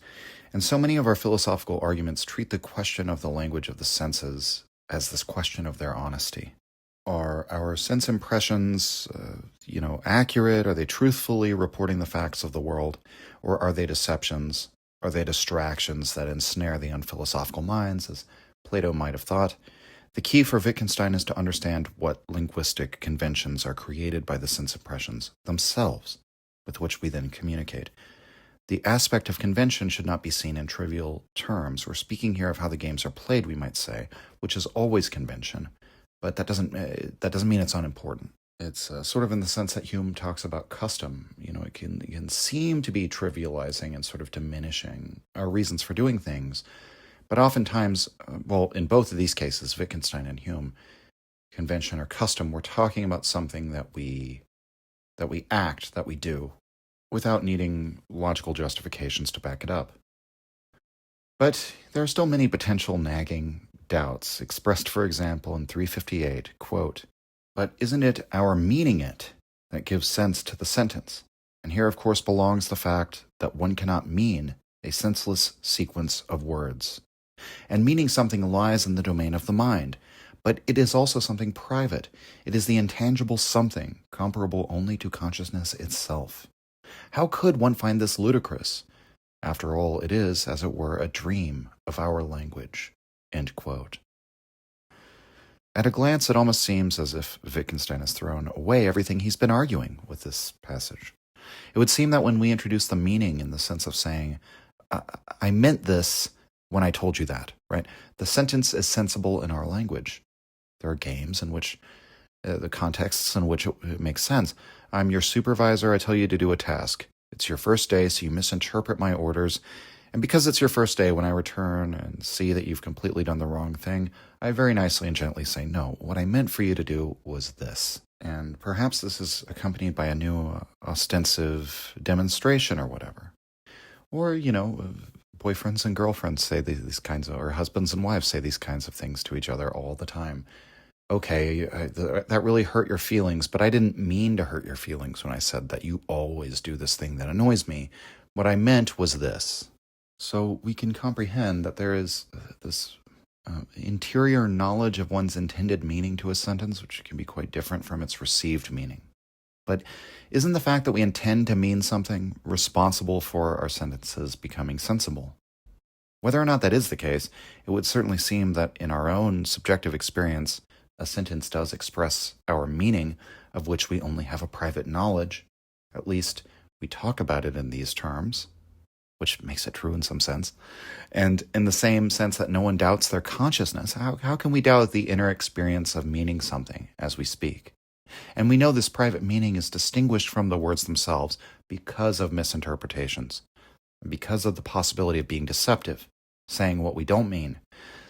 And so many of our philosophical arguments treat the question of the language of the senses as this question of their honesty. Are our sense impressions, accurate? Are they truthfully reporting the facts of the world? Or are they deceptions? Are they distractions that ensnare the unphilosophical minds, as Plato might have thought? The key for Wittgenstein is to understand what linguistic conventions are created by the sense impressions themselves, with which we then communicate. The aspect of convention should not be seen in trivial terms. We're speaking here of how the games are played, we might say, which is always convention, but that doesn't mean it's unimportant. It's sort of in the sense that Hume talks about custom. It can seem to be trivializing and sort of diminishing our reasons for doing things. But oftentimes, in both of these cases, Wittgenstein and Hume, convention or custom, we're talking about something that we act, that we do, without needing logical justifications to back it up. But there are still many potential nagging doubts, expressed, for example, in 358, quote, but isn't it our meaning it that gives sense to the sentence? And here, of course, belongs the fact that one cannot mean a senseless sequence of words. And meaning something lies in the domain of the mind, but it is also something private. It is the intangible something, comparable only to consciousness itself. How could one find this ludicrous? After all, it is, as it were, a dream of our language. End quote. At a glance, it almost seems as if Wittgenstein has thrown away everything he's been arguing with this passage. It would seem that when we introduce the meaning in the sense of saying, I meant this when I told you that, right? The sentence is sensible in our language. There are games in which the contexts in which it makes sense. I'm your supervisor. I tell you to do a task. It's your first day, so you misinterpret my orders. And because it's your first day, when I return and see that you've completely done the wrong thing, I very nicely and gently say, no, what I meant for you to do was this. And perhaps this is accompanied by a new ostensive demonstration or whatever. Or, boyfriends and girlfriends say these kinds of, or husbands and wives say these kinds of things to each other all the time. Okay, that really hurt your feelings, but I didn't mean to hurt your feelings when I said that you always do this thing that annoys me. What I meant was this. So we can comprehend that there is this interior knowledge of one's intended meaning to a sentence, which can be quite different from its received meaning. But isn't the fact that we intend to mean something responsible for our sentences becoming sensible? Whether or not that is the case, it would certainly seem that in our own subjective experience, a sentence does express our meaning, of which we only have a private knowledge. At least we talk about it in these terms, which makes it true in some sense. And in the same sense that no one doubts their consciousness, how can we doubt the inner experience of meaning something as we speak? And we know this private meaning is distinguished from the words themselves because of misinterpretations, and because of the possibility of being deceptive, saying what we don't mean.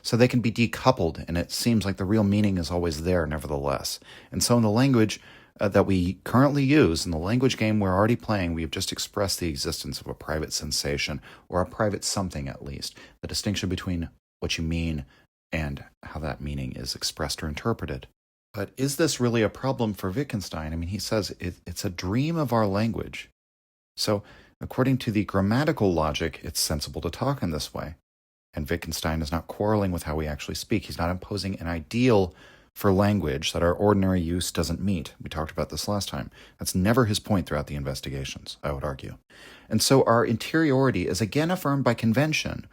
So they can be decoupled, and it seems like the real meaning is always there nevertheless. And so in the language that we currently use, in the language game we're already playing, we have just expressed the existence of a private sensation, or a private something at least, the distinction between what you mean and how that meaning is expressed or interpreted. But is this really a problem for Wittgenstein? I mean, he says it's a dream of our language. So according to the grammatical logic, it's sensible to talk in this way. And Wittgenstein is not quarreling with how we actually speak. He's not imposing an ideal for language that our ordinary use doesn't meet. We talked about this last time. That's never his point throughout the investigations, I would argue. And so our interiority is again affirmed by convention.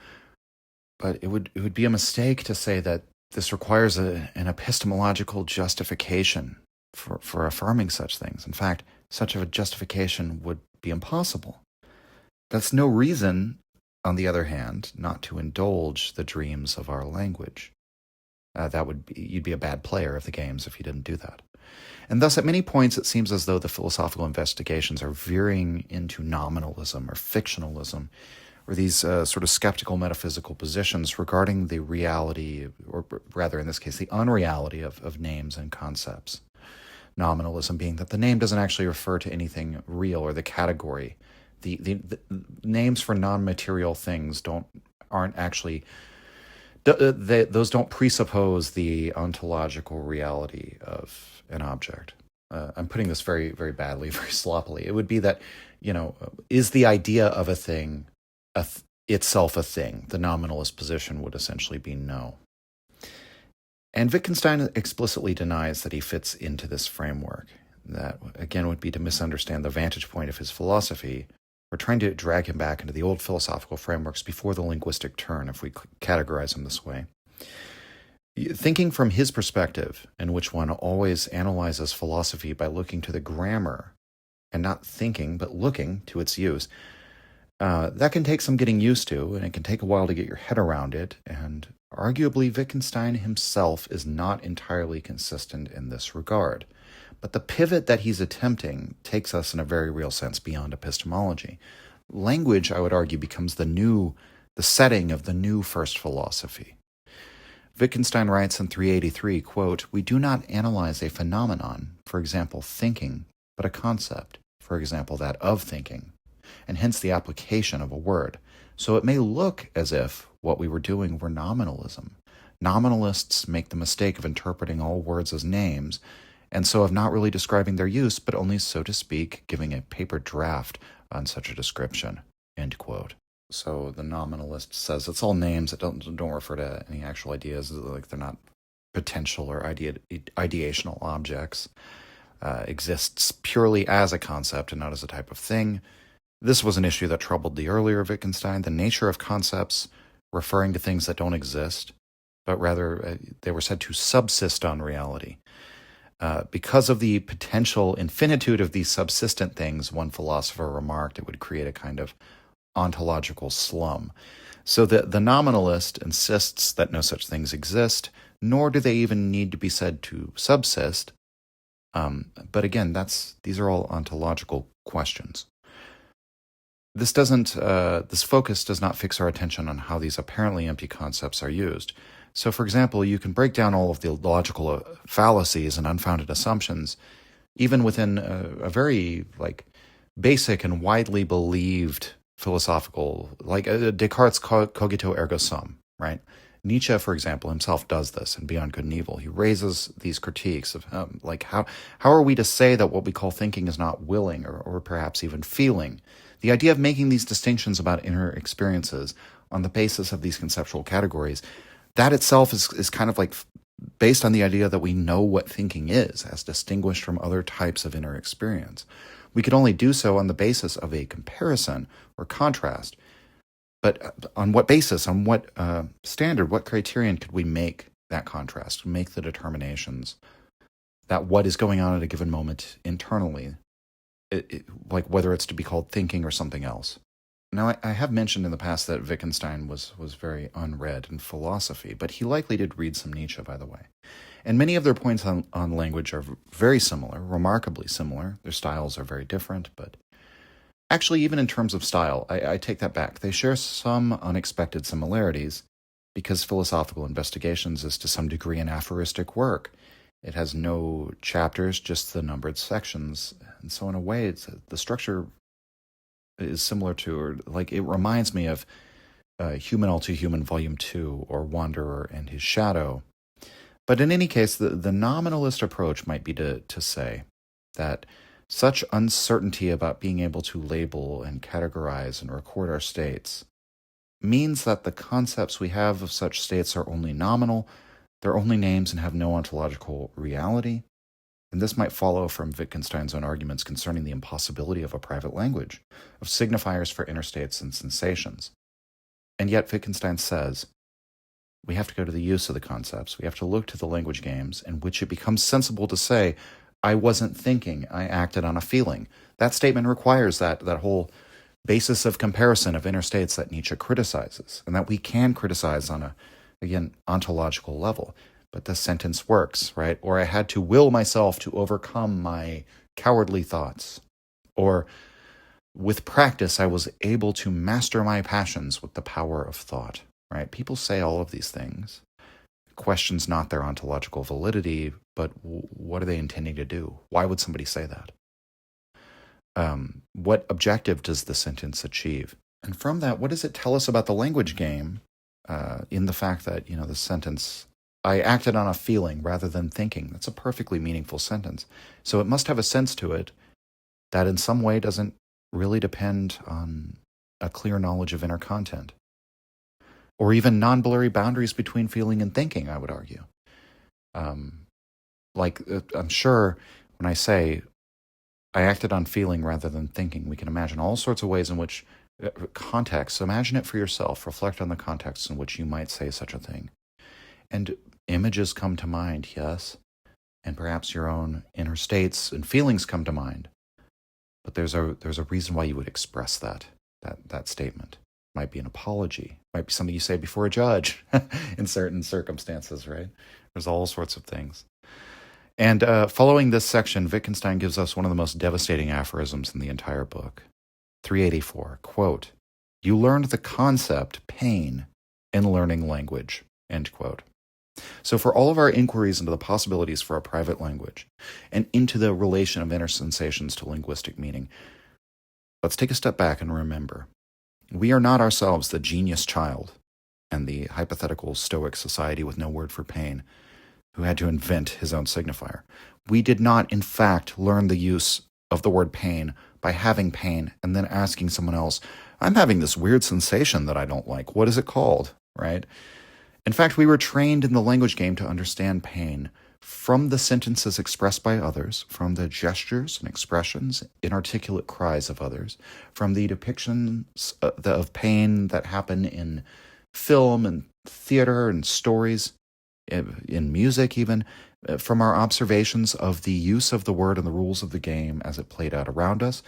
But it would be a mistake to say that this requires an epistemological justification for affirming such things. In fact, such a justification would be impossible. That's no reason, on the other hand, not to indulge the dreams of our language. You'd be a bad player of the games if you didn't do that. And thus, at many points, it seems as though the philosophical investigations are veering into nominalism or fictionalism, or these sort of skeptical metaphysical positions regarding the reality, or rather in this case, the unreality of names and concepts. Nominalism being that the name doesn't actually refer to anything real, or the category. The names for non-material things aren't actually. Those don't presuppose the ontological reality of an object. I'm putting this very, very badly, very sloppily. It would be that, is the idea of a thing itself a thing? The nominalist position would essentially be no. And Wittgenstein explicitly denies that he fits into this framework. That, again, would be to misunderstand the vantage point of his philosophy. We're trying to drag him back into the old philosophical frameworks before the linguistic turn, if we categorize him this way. Thinking from his perspective, in which one always analyzes philosophy by looking to the grammar, and not thinking, but looking to its use, that can take some getting used to, and it can take a while to get your head around it, and arguably Wittgenstein himself is not entirely consistent in this regard. But the pivot that he's attempting takes us in a very real sense beyond epistemology. Language, I would argue, becomes the setting of the new first philosophy. Wittgenstein writes in 383, quote, "We do not analyze a phenomenon, for example, thinking, but a concept, for example, that of thinking, and hence the application of a word. So it may look as if what we were doing were nominalism. Nominalists make the mistake of interpreting all words as names, and so of not really describing their use, but only, so to speak, giving a paper draft on such a description," end quote. So the nominalist says it's all names that don't refer to any actual ideas, like they're not potential or ideational objects, exists purely as a concept and not as a type of thing. This was an issue that troubled the earlier Wittgenstein, the nature of concepts referring to things that don't exist, but rather they were said to subsist on reality. Because of the potential infinitude of these subsistent things, one philosopher remarked it would create a kind of ontological slum. So the nominalist insists that no such things exist, nor do they even need to be said to subsist. But again, these are all ontological questions. This focus does not fix our attention on how these apparently empty concepts are used. So, for example, you can break down all of the logical fallacies and unfounded assumptions, even within a very basic and widely believed philosophical, like Descartes' cogito ergo sum, right? Nietzsche, for example, himself does this in Beyond Good and Evil. He raises these critiques of how are we to say that what we call thinking is not willing or perhaps even feeling? The idea of making these distinctions about inner experiences on the basis of these conceptual categories, that itself is kind of like based on the idea that we know what thinking is, as distinguished from other types of inner experience. We could only do so on the basis of a comparison or contrast. But on what basis, on what standard, what criterion could we make that contrast, make the determinations that what is going on at a given moment internally, like whether it's to be called thinking or something else? Now, I have mentioned in the past that Wittgenstein was very unread in philosophy, but he likely did read some Nietzsche, by the way. And many of their points on language are very similar, remarkably similar. Their styles are very different, but actually, even in terms of style, I take that back. They share some unexpected similarities because philosophical investigations is to some degree an aphoristic work. It has no chapters, just the numbered sections. And so in a way, the structure is similar to, or like it reminds me of Human All Too Human Volume 2 or Wanderer and His Shadow. But in any case, the nominalist approach might be to say that such uncertainty about being able to label and categorize and record our states means that the concepts we have of such states are only nominal, they're only names and have no ontological reality. And this might follow from Wittgenstein's own arguments concerning the impossibility of a private language, of signifiers for inner states and sensations. And yet Wittgenstein says, we have to go to the use of the concepts, we have to look to the language games in which it becomes sensible to say, I wasn't thinking, I acted on a feeling. That statement requires that whole basis of comparison of inner states that Nietzsche criticizes, and that we can criticize on a, again, ontological level. But the sentence works, right? Or I had to will myself to overcome my cowardly thoughts. Or with practice, I was able to master my passions with the power of thought, right? People say all of these things. Questions not their ontological validity, but what are they intending to do? Why would somebody say that? What objective does the sentence achieve? And from that, what does it tell us about the language game in the fact that, the sentence, I acted on a feeling rather than thinking? That's a perfectly meaningful sentence. So it must have a sense to it that in some way doesn't really depend on a clear knowledge of inner content. Or even non-blurry boundaries between feeling and thinking, I would argue. I'm sure when I say I acted on feeling rather than thinking, we can imagine all sorts of ways in which context, imagine it for yourself, reflect on the context in which you might say such a thing. And images come to mind, yes, and perhaps your own inner states and feelings come to mind. But there's a reason why you would express that statement. Might be an apology, might be something you say before a judge in certain circumstances, right? There's all sorts of things. And following this section, Wittgenstein gives us one of the most devastating aphorisms in the entire book. 384, quote, "You learned the concept, pain, in learning language," end quote. So for all of our inquiries into the possibilities for a private language and into the relation of inner sensations to linguistic meaning, let's take a step back and remember, we are not ourselves the genius child and the hypothetical Stoic society with no word for pain who had to invent his own signifier. We did not, in fact, learn the use of the word pain by having pain and then asking someone else, I'm having this weird sensation that I don't like. What is it called? Right? In fact, we were trained in the language game to understand pain from the sentences expressed by others, from the gestures and expressions, inarticulate cries of others, from the depictions of pain that happen in film and theater and stories, in music even, from our observations of the use of the word and the rules of the game as it played out around us.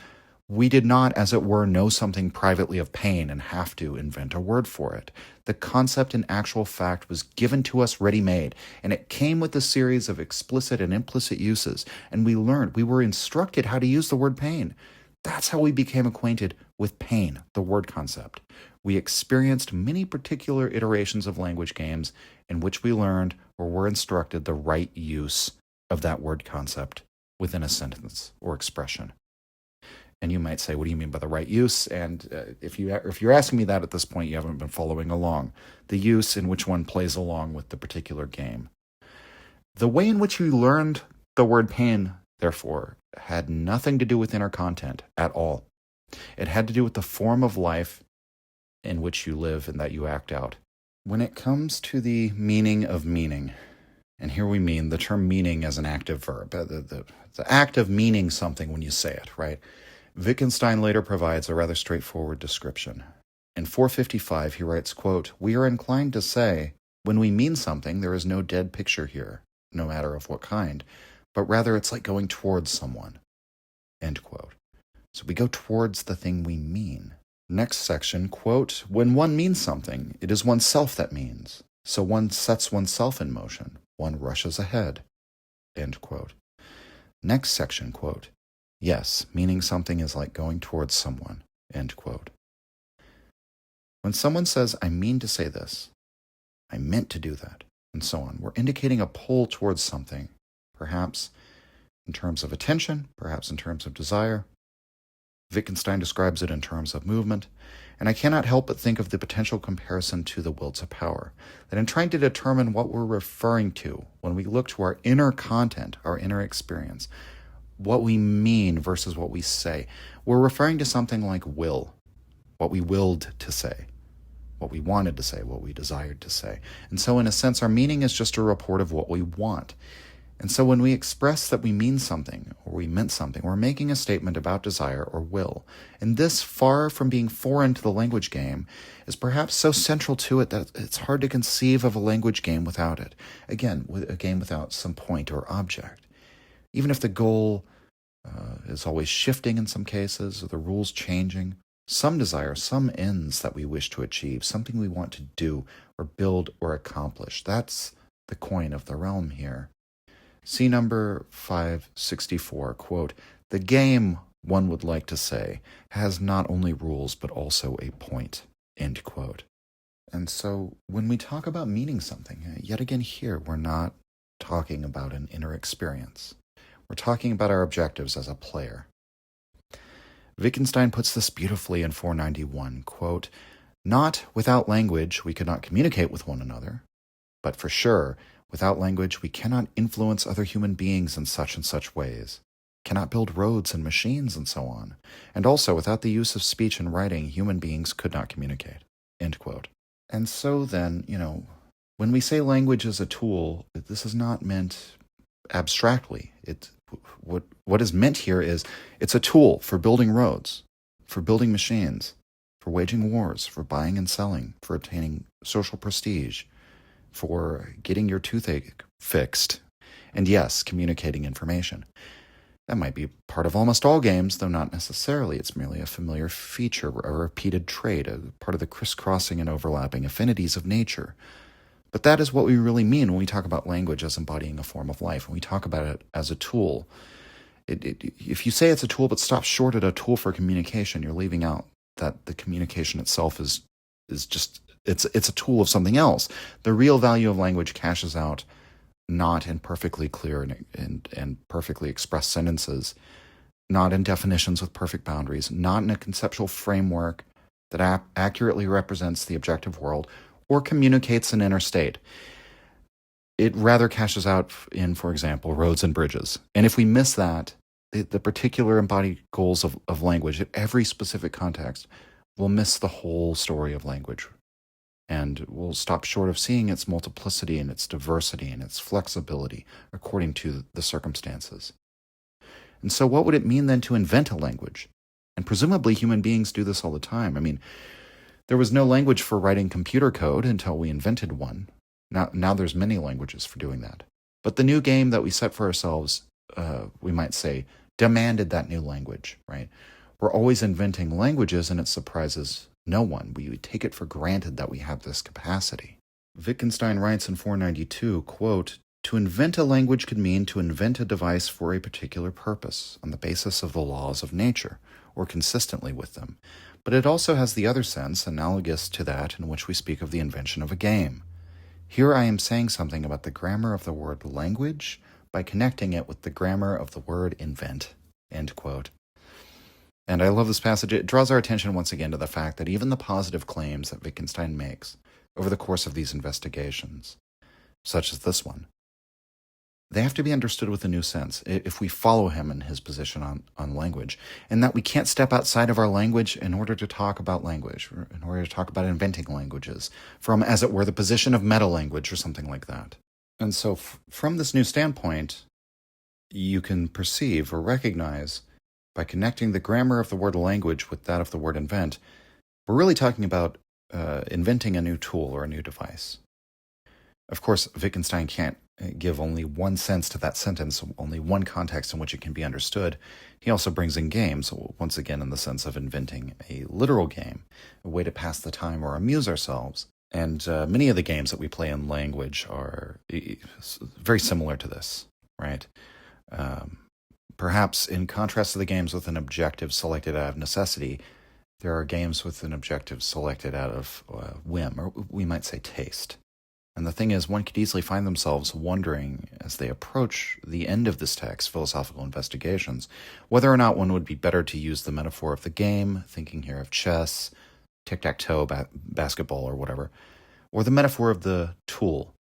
We did not, as it were, know something privately of pain and have to invent a word for it. The concept in actual fact was given to us ready-made, and it came with a series of explicit and implicit uses, and we were instructed how to use the word pain. That's how we became acquainted with pain, the word concept. We experienced many particular iterations of language games in which we learned or were instructed the right use of that word concept within a sentence or expression. And you might say, what do you mean by the right use? And if you're asking me that at this point, you haven't been following along. The use in which one plays along with the particular game. The way in which you learned the word pain, therefore, had nothing to do with inner content at all. It had to do with the form of life in which you live and that you act out. When it comes to the meaning of meaning, and here we mean the term meaning as an active verb, the act of meaning something when you say it, right? Wittgenstein later provides a rather straightforward description. In 455, he writes, quote, "We are inclined to say, when we mean something, there is no dead picture here, no matter of what kind, but rather it's like going towards someone." End quote. So we go towards the thing we mean. Next section, quote, "When one means something, it is oneself that means. So one sets oneself in motion. One rushes ahead." End quote. Next section, quote, "Yes, meaning something is like going towards someone." End quote. When someone says, "I mean to say this," "I meant to do that," and so on, we're indicating a pull towards something, perhaps in terms of attention, perhaps in terms of desire. Wittgenstein describes it in terms of movement, and I cannot help but think of the potential comparison to the will to power, that in trying to determine what we're referring to when we look to our inner content, our inner experience, what we mean versus what we say, we're referring to something like will, what we willed to say, what we wanted to say, what we desired to say. And so in a sense, our meaning is just a report of what we want. And so when we express that we mean something or we meant something, we're making a statement about desire or will. And this, far from being foreign to the language game, is perhaps so central to it that it's hard to conceive of a language game without it. Again, a game without some point or object. Even if the goal is always shifting in some cases, or the rules changing, some desire, some ends that we wish to achieve, something we want to do or build or accomplish. That's the coin of the realm here. See number 564, quote, "The game, one would like to say, has not only rules but also a point." End quote. And so when we talk about meaning something, yet again here, we're not talking about an inner experience. We're talking about our objectives as a player. Wittgenstein puts this beautifully in 491, quote, "Not without language we could not communicate with one another, but for sure, without language we cannot influence other human beings in such and such ways, cannot build roads and machines and so on. And also, without the use of speech and writing, human beings could not communicate." End quote. And so then, when we say language is a tool, this is not meant abstractly. What is meant here is it's a tool for building roads, for building machines, for waging wars, for buying and selling, for obtaining social prestige, for getting your toothache fixed, and yes, communicating information. That might be part of almost all games, though not necessarily. It's merely a familiar feature, a repeated trait, a part of the crisscrossing and overlapping affinities of nature. But that is what we really mean when we talk about language as embodying a form of life, when we talk about it as a tool. If you say it's a tool but stop short at a tool for communication, you're leaving out that the communication itself is just, it's a tool of something else. The real value of language cashes out not in perfectly clear and perfectly expressed sentences, not in definitions with perfect boundaries, not in a conceptual framework that accurately represents the objective world or communicates an inner state. It rather cashes out in, for example, roads and bridges. And if we miss that, the particular embodied goals of language at every specific context, we'll miss the whole story of language. And we'll stop short of seeing its multiplicity and its diversity and its flexibility according to the circumstances. And so what would it mean then to invent a language? And presumably human beings do this all the time. I mean, there was no language for writing computer code until we invented one. Now there's many languages for doing that. But the new game that we set for ourselves, we might say, demanded that new language, right? We're always inventing languages, and it surprises no one. We take it for granted that we have this capacity. Wittgenstein writes in 492, quote, "To invent a language could mean to invent a device for a particular purpose, on the basis of the laws of nature, or consistently with them. But it also has the other sense, analogous to that in which we speak of the invention of a game. Here I am saying something about the grammar of the word language by connecting it with the grammar of the word invent." End quote. And I love this passage. It draws our attention once again to the fact that even the positive claims that Wittgenstein makes over the course of these investigations, such as this one, they have to be understood with a new sense if we follow him in his position on language, and that we can't step outside of our language in order to talk about language, or in order to talk about inventing languages, from, as it were, the position of meta-language or something like that. And so from this new standpoint, you can perceive or recognize, by connecting the grammar of the word language with that of the word invent, we're really talking about inventing a new tool or a new device. Of course, Wittgenstein can't give only one sense to that sentence, only one context in which it can be understood. He also brings in games, once again in the sense of inventing a literal game, a way to pass the time or amuse ourselves. And many of the games that we play in language are very similar to this, right? Perhaps in contrast to the games with an objective selected out of necessity, there are games with an objective selected out of whim, or we might say taste. And the thing is, one could easily find themselves wondering, as they approach the end of this text, Philosophical Investigations, whether or not one would be better to use the metaphor of the game, thinking here of chess, tic-tac-toe, basketball, or whatever, or the metaphor of the tool.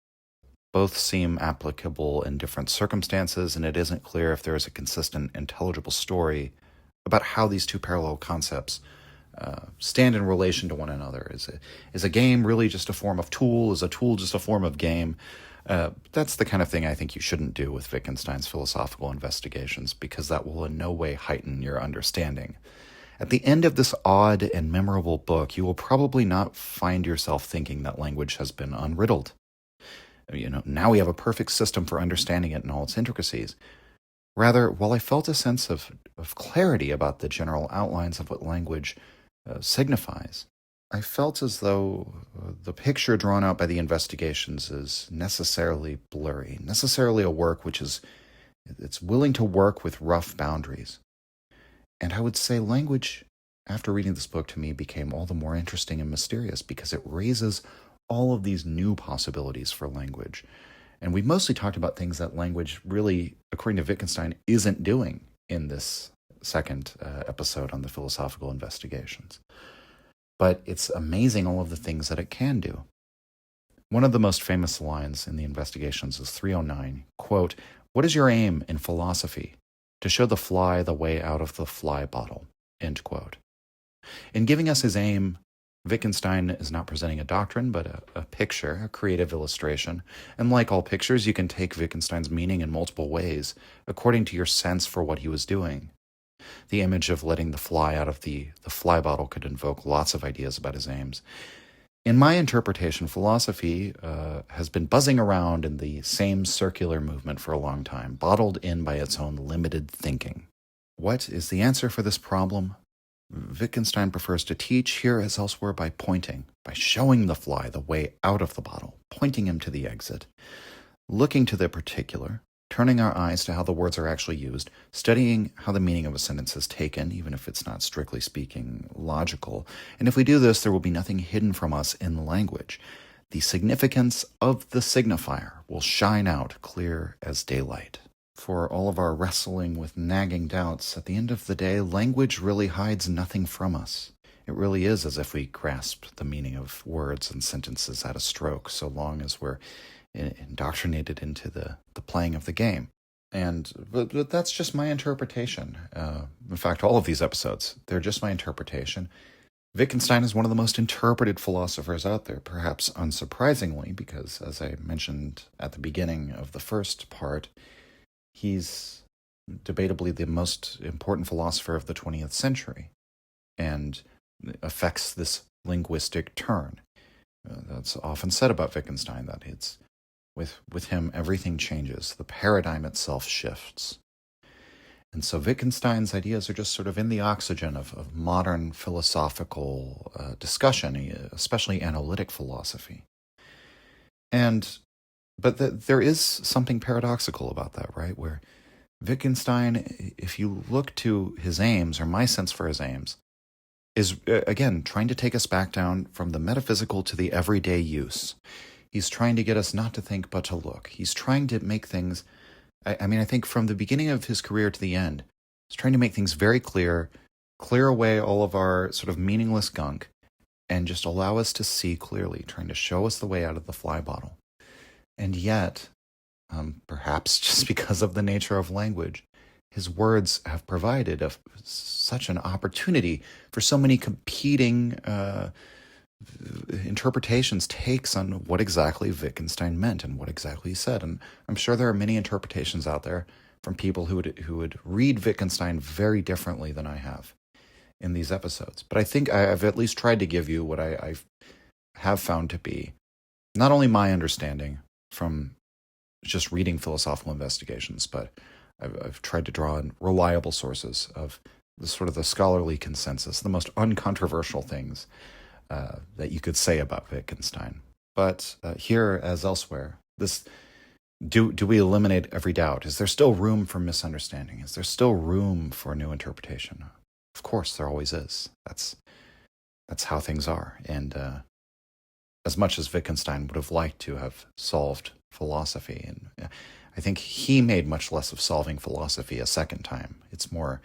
Both seem applicable in different circumstances, and it isn't clear if there is a consistent, intelligible story about how these two parallel concepts stand in relation to one another. Is a game really just a form of tool? Is a tool just a form of game? That's the kind of thing I think you shouldn't do with Wittgenstein's Philosophical Investigations, because that will in no way heighten your understanding. At the end of this odd and memorable book, you will probably not find yourself thinking that language has been unriddled. Now we have a perfect system for understanding it in all its intricacies. Rather, while I felt a sense of clarity about the general outlines of what language signifies, I felt as though the picture drawn out by the investigations is necessarily blurry, necessarily a work it's willing to work with rough boundaries. And I would say language, after reading this book, to me became all the more interesting and mysterious because it raises all of these new possibilities for language. And we mostly talked about things that language really, according to Wittgenstein, isn't doing in this second episode on the Philosophical Investigations. But it's amazing all of the things that it can do. One of the most famous lines in the Investigations is 309, quote, "What is your aim in philosophy? To show the fly the way out of the fly bottle," end quote. In giving us his aim, Wittgenstein is not presenting a doctrine, but a picture, a creative illustration. And like all pictures, you can take Wittgenstein's meaning in multiple ways, according to your sense for what he was doing. The image of letting the fly out of the fly bottle could invoke lots of ideas about his aims. In my interpretation, philosophy has been buzzing around in the same circular movement for a long time, bottled in by its own limited thinking. What is the answer for this problem? Wittgenstein prefers to teach, here as elsewhere, by pointing, by showing the fly the way out of the bottle, pointing him to the exit, looking to the particular, turning our eyes to how the words are actually used, studying how the meaning of a sentence is taken, even if it's not, strictly speaking, logical. And if we do this, there will be nothing hidden from us in language. The significance of the signifier will shine out clear as daylight. For all of our wrestling with nagging doubts, at the end of the day, language really hides nothing from us. It really is as if we grasped the meaning of words and sentences at a stroke, so long as we're indoctrinated into the playing of the game. But that's just my interpretation. In fact, all of these episodes, they're just my interpretation. Wittgenstein is one of the most interpreted philosophers out there, perhaps unsurprisingly, because, as I mentioned at the beginning of the first part, he's debatably the most important philosopher of the 20th century and affects this linguistic turn. That's often said about Wittgenstein, that it's with him everything changes. The paradigm itself shifts. And so Wittgenstein's ideas are just sort of in the oxygen of modern philosophical discussion, especially analytic philosophy. But there is something paradoxical about that, right? Where Wittgenstein, if you look to his aims, or my sense for his aims, is, again, trying to take us back down from the metaphysical to the everyday use. He's trying to get us not to think, but to look. He's trying to make things, I think from the beginning of his career to the end, he's trying to make things very clear away all of our sort of meaningless gunk, and just allow us to see clearly, trying to show us the way out of the fly bottle. And yet, perhaps just because of the nature of language, his words have provided such an opportunity for so many competing interpretations, takes on what exactly Wittgenstein meant and what exactly he said. And I'm sure there are many interpretations out there from people who would read Wittgenstein very differently than I have in these episodes. But I think I've at least tried to give you what I have found to be not only my understanding from just reading philosophical investigations, but I've tried to draw on reliable sources of the scholarly consensus, the most uncontroversial things that you could say about Wittgenstein. But here, as elsewhere, do we eliminate every doubt? Is there still room for misunderstanding? Is there still room for a new interpretation? Of course, there always is. That's how things are. And as much as Wittgenstein would have liked to have solved philosophy, and I think he made much less of solving philosophy a second time. It's more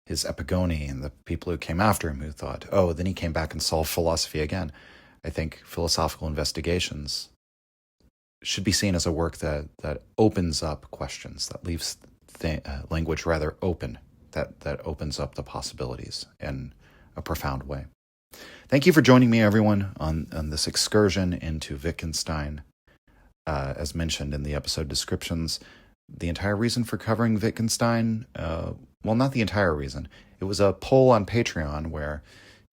his epigony and the people who came after him who thought, oh, then he came back and solved philosophy again. I think philosophical investigations should be seen as a work that opens up questions, that leaves language rather open, that opens up the possibilities in a profound way. Thank you for joining me, everyone, on this excursion into Wittgenstein. As mentioned in the episode descriptions, the entire reason for covering Wittgenstein, well, not the entire reason. It was a poll on Patreon where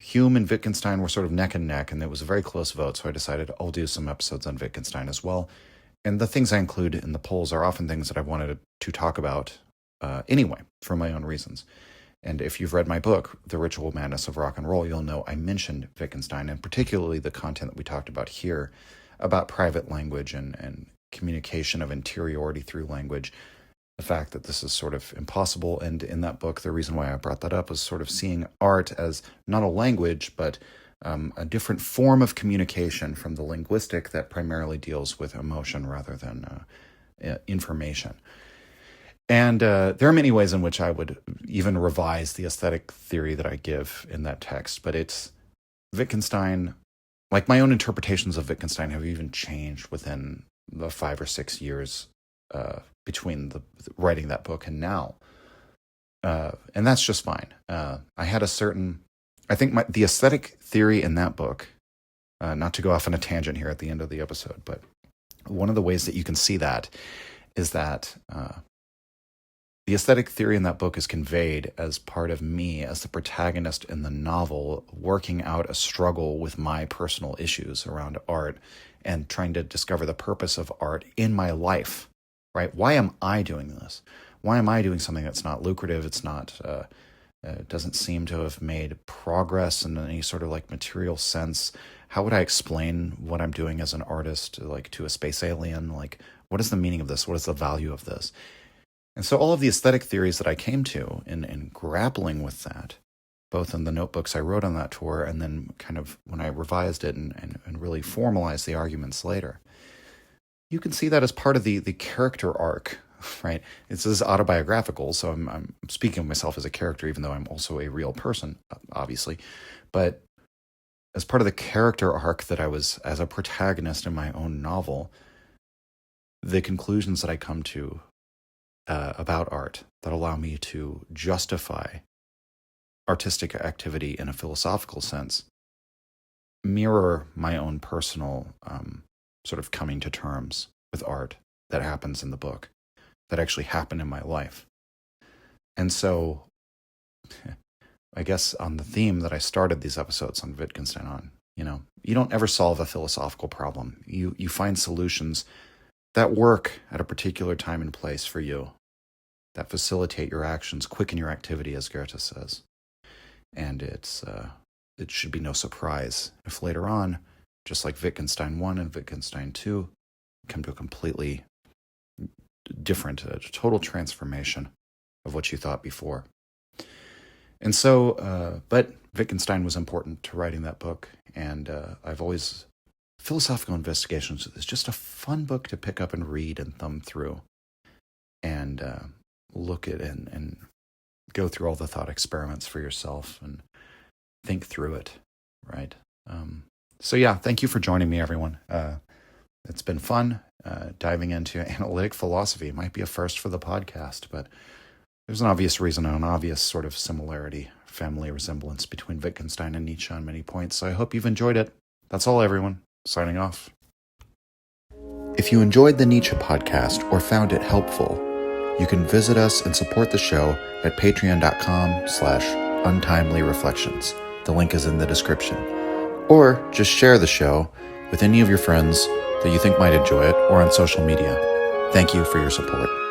Hume and Wittgenstein were sort of neck and neck, and it was a very close vote, so I decided I'll do some episodes on Wittgenstein as well. And the things I include in the polls are often things that I wanted to talk about anyway, for my own reasons. And if you've read my book, The Ritual Madness of Rock and Roll, you'll know I mentioned Wittgenstein, and particularly the content that we talked about here about private language and communication of interiority through language, the fact that this is sort of impossible. And in that book, the reason why I brought that up was sort of seeing art as not a language, but a different form of communication from the linguistic that primarily deals with emotion rather than information. And there are many ways in which I would even revise the aesthetic theory that I give in that text, but it's Wittgenstein. Like, my own interpretations of Wittgenstein have even changed within the 5 or 6 years between writing that book and now. And that's just fine. I had I think the aesthetic theory in that book, not to go off on a tangent here at the end of the episode, but one of the ways that you can see that is that the aesthetic theory in that book is conveyed as part of me as the protagonist in the novel, working out a struggle with my personal issues around art and trying to discover the purpose of art in my life, right? Why am I doing this? Why am I doing something that's not lucrative? It's not, it doesn't seem to have made progress in any sort of like material sense. How would I explain what I'm doing as an artist, like to a space alien? Like, what is the meaning of this? What is the value of this? And so all of the aesthetic theories that I came to in grappling with that, both in the notebooks I wrote on that tour and then kind of when I revised it and really formalized the arguments later, you can see that as part of the character arc, right? This is autobiographical, so I'm speaking of myself as a character, even though I'm also a real person, obviously. But as part of the character arc that I was as a protagonist in my own novel, the conclusions that I come to about art that allow me to justify artistic activity in a philosophical sense mirror my own personal sort of coming to terms with art that happens in the book, that actually happened in my life. And so I guess on the theme that I started these episodes on Wittgenstein on, you don't ever solve a philosophical problem. You find solutions that work at a particular time and place for you. that facilitate your actions, quicken your activity, as Goethe says. And it should be no surprise if later on, just like Wittgenstein 1 and Wittgenstein 2, come to a completely different, a total transformation of what you thought before. And so, but Wittgenstein was important to writing that book, and I've always, Philosophical Investigations is just a fun book to pick up and read and thumb through and look at and go through all the thought experiments for yourself and think through it, right? So yeah, thank you for joining me, everyone. It's been fun diving into analytic philosophy. It might be a first for the podcast, but there's an obvious reason and an obvious sort of similarity, family resemblance between Wittgenstein and Nietzsche on many points. So I hope you've enjoyed it. That's all, everyone. Signing off. If you enjoyed the Nietzsche Podcast or found it helpful, you can visit us and support the show at patreon.com/untimely-reflections. The link is in the description. Or just share the show with any of your friends that you think might enjoy it or on social media. Thank you for your support.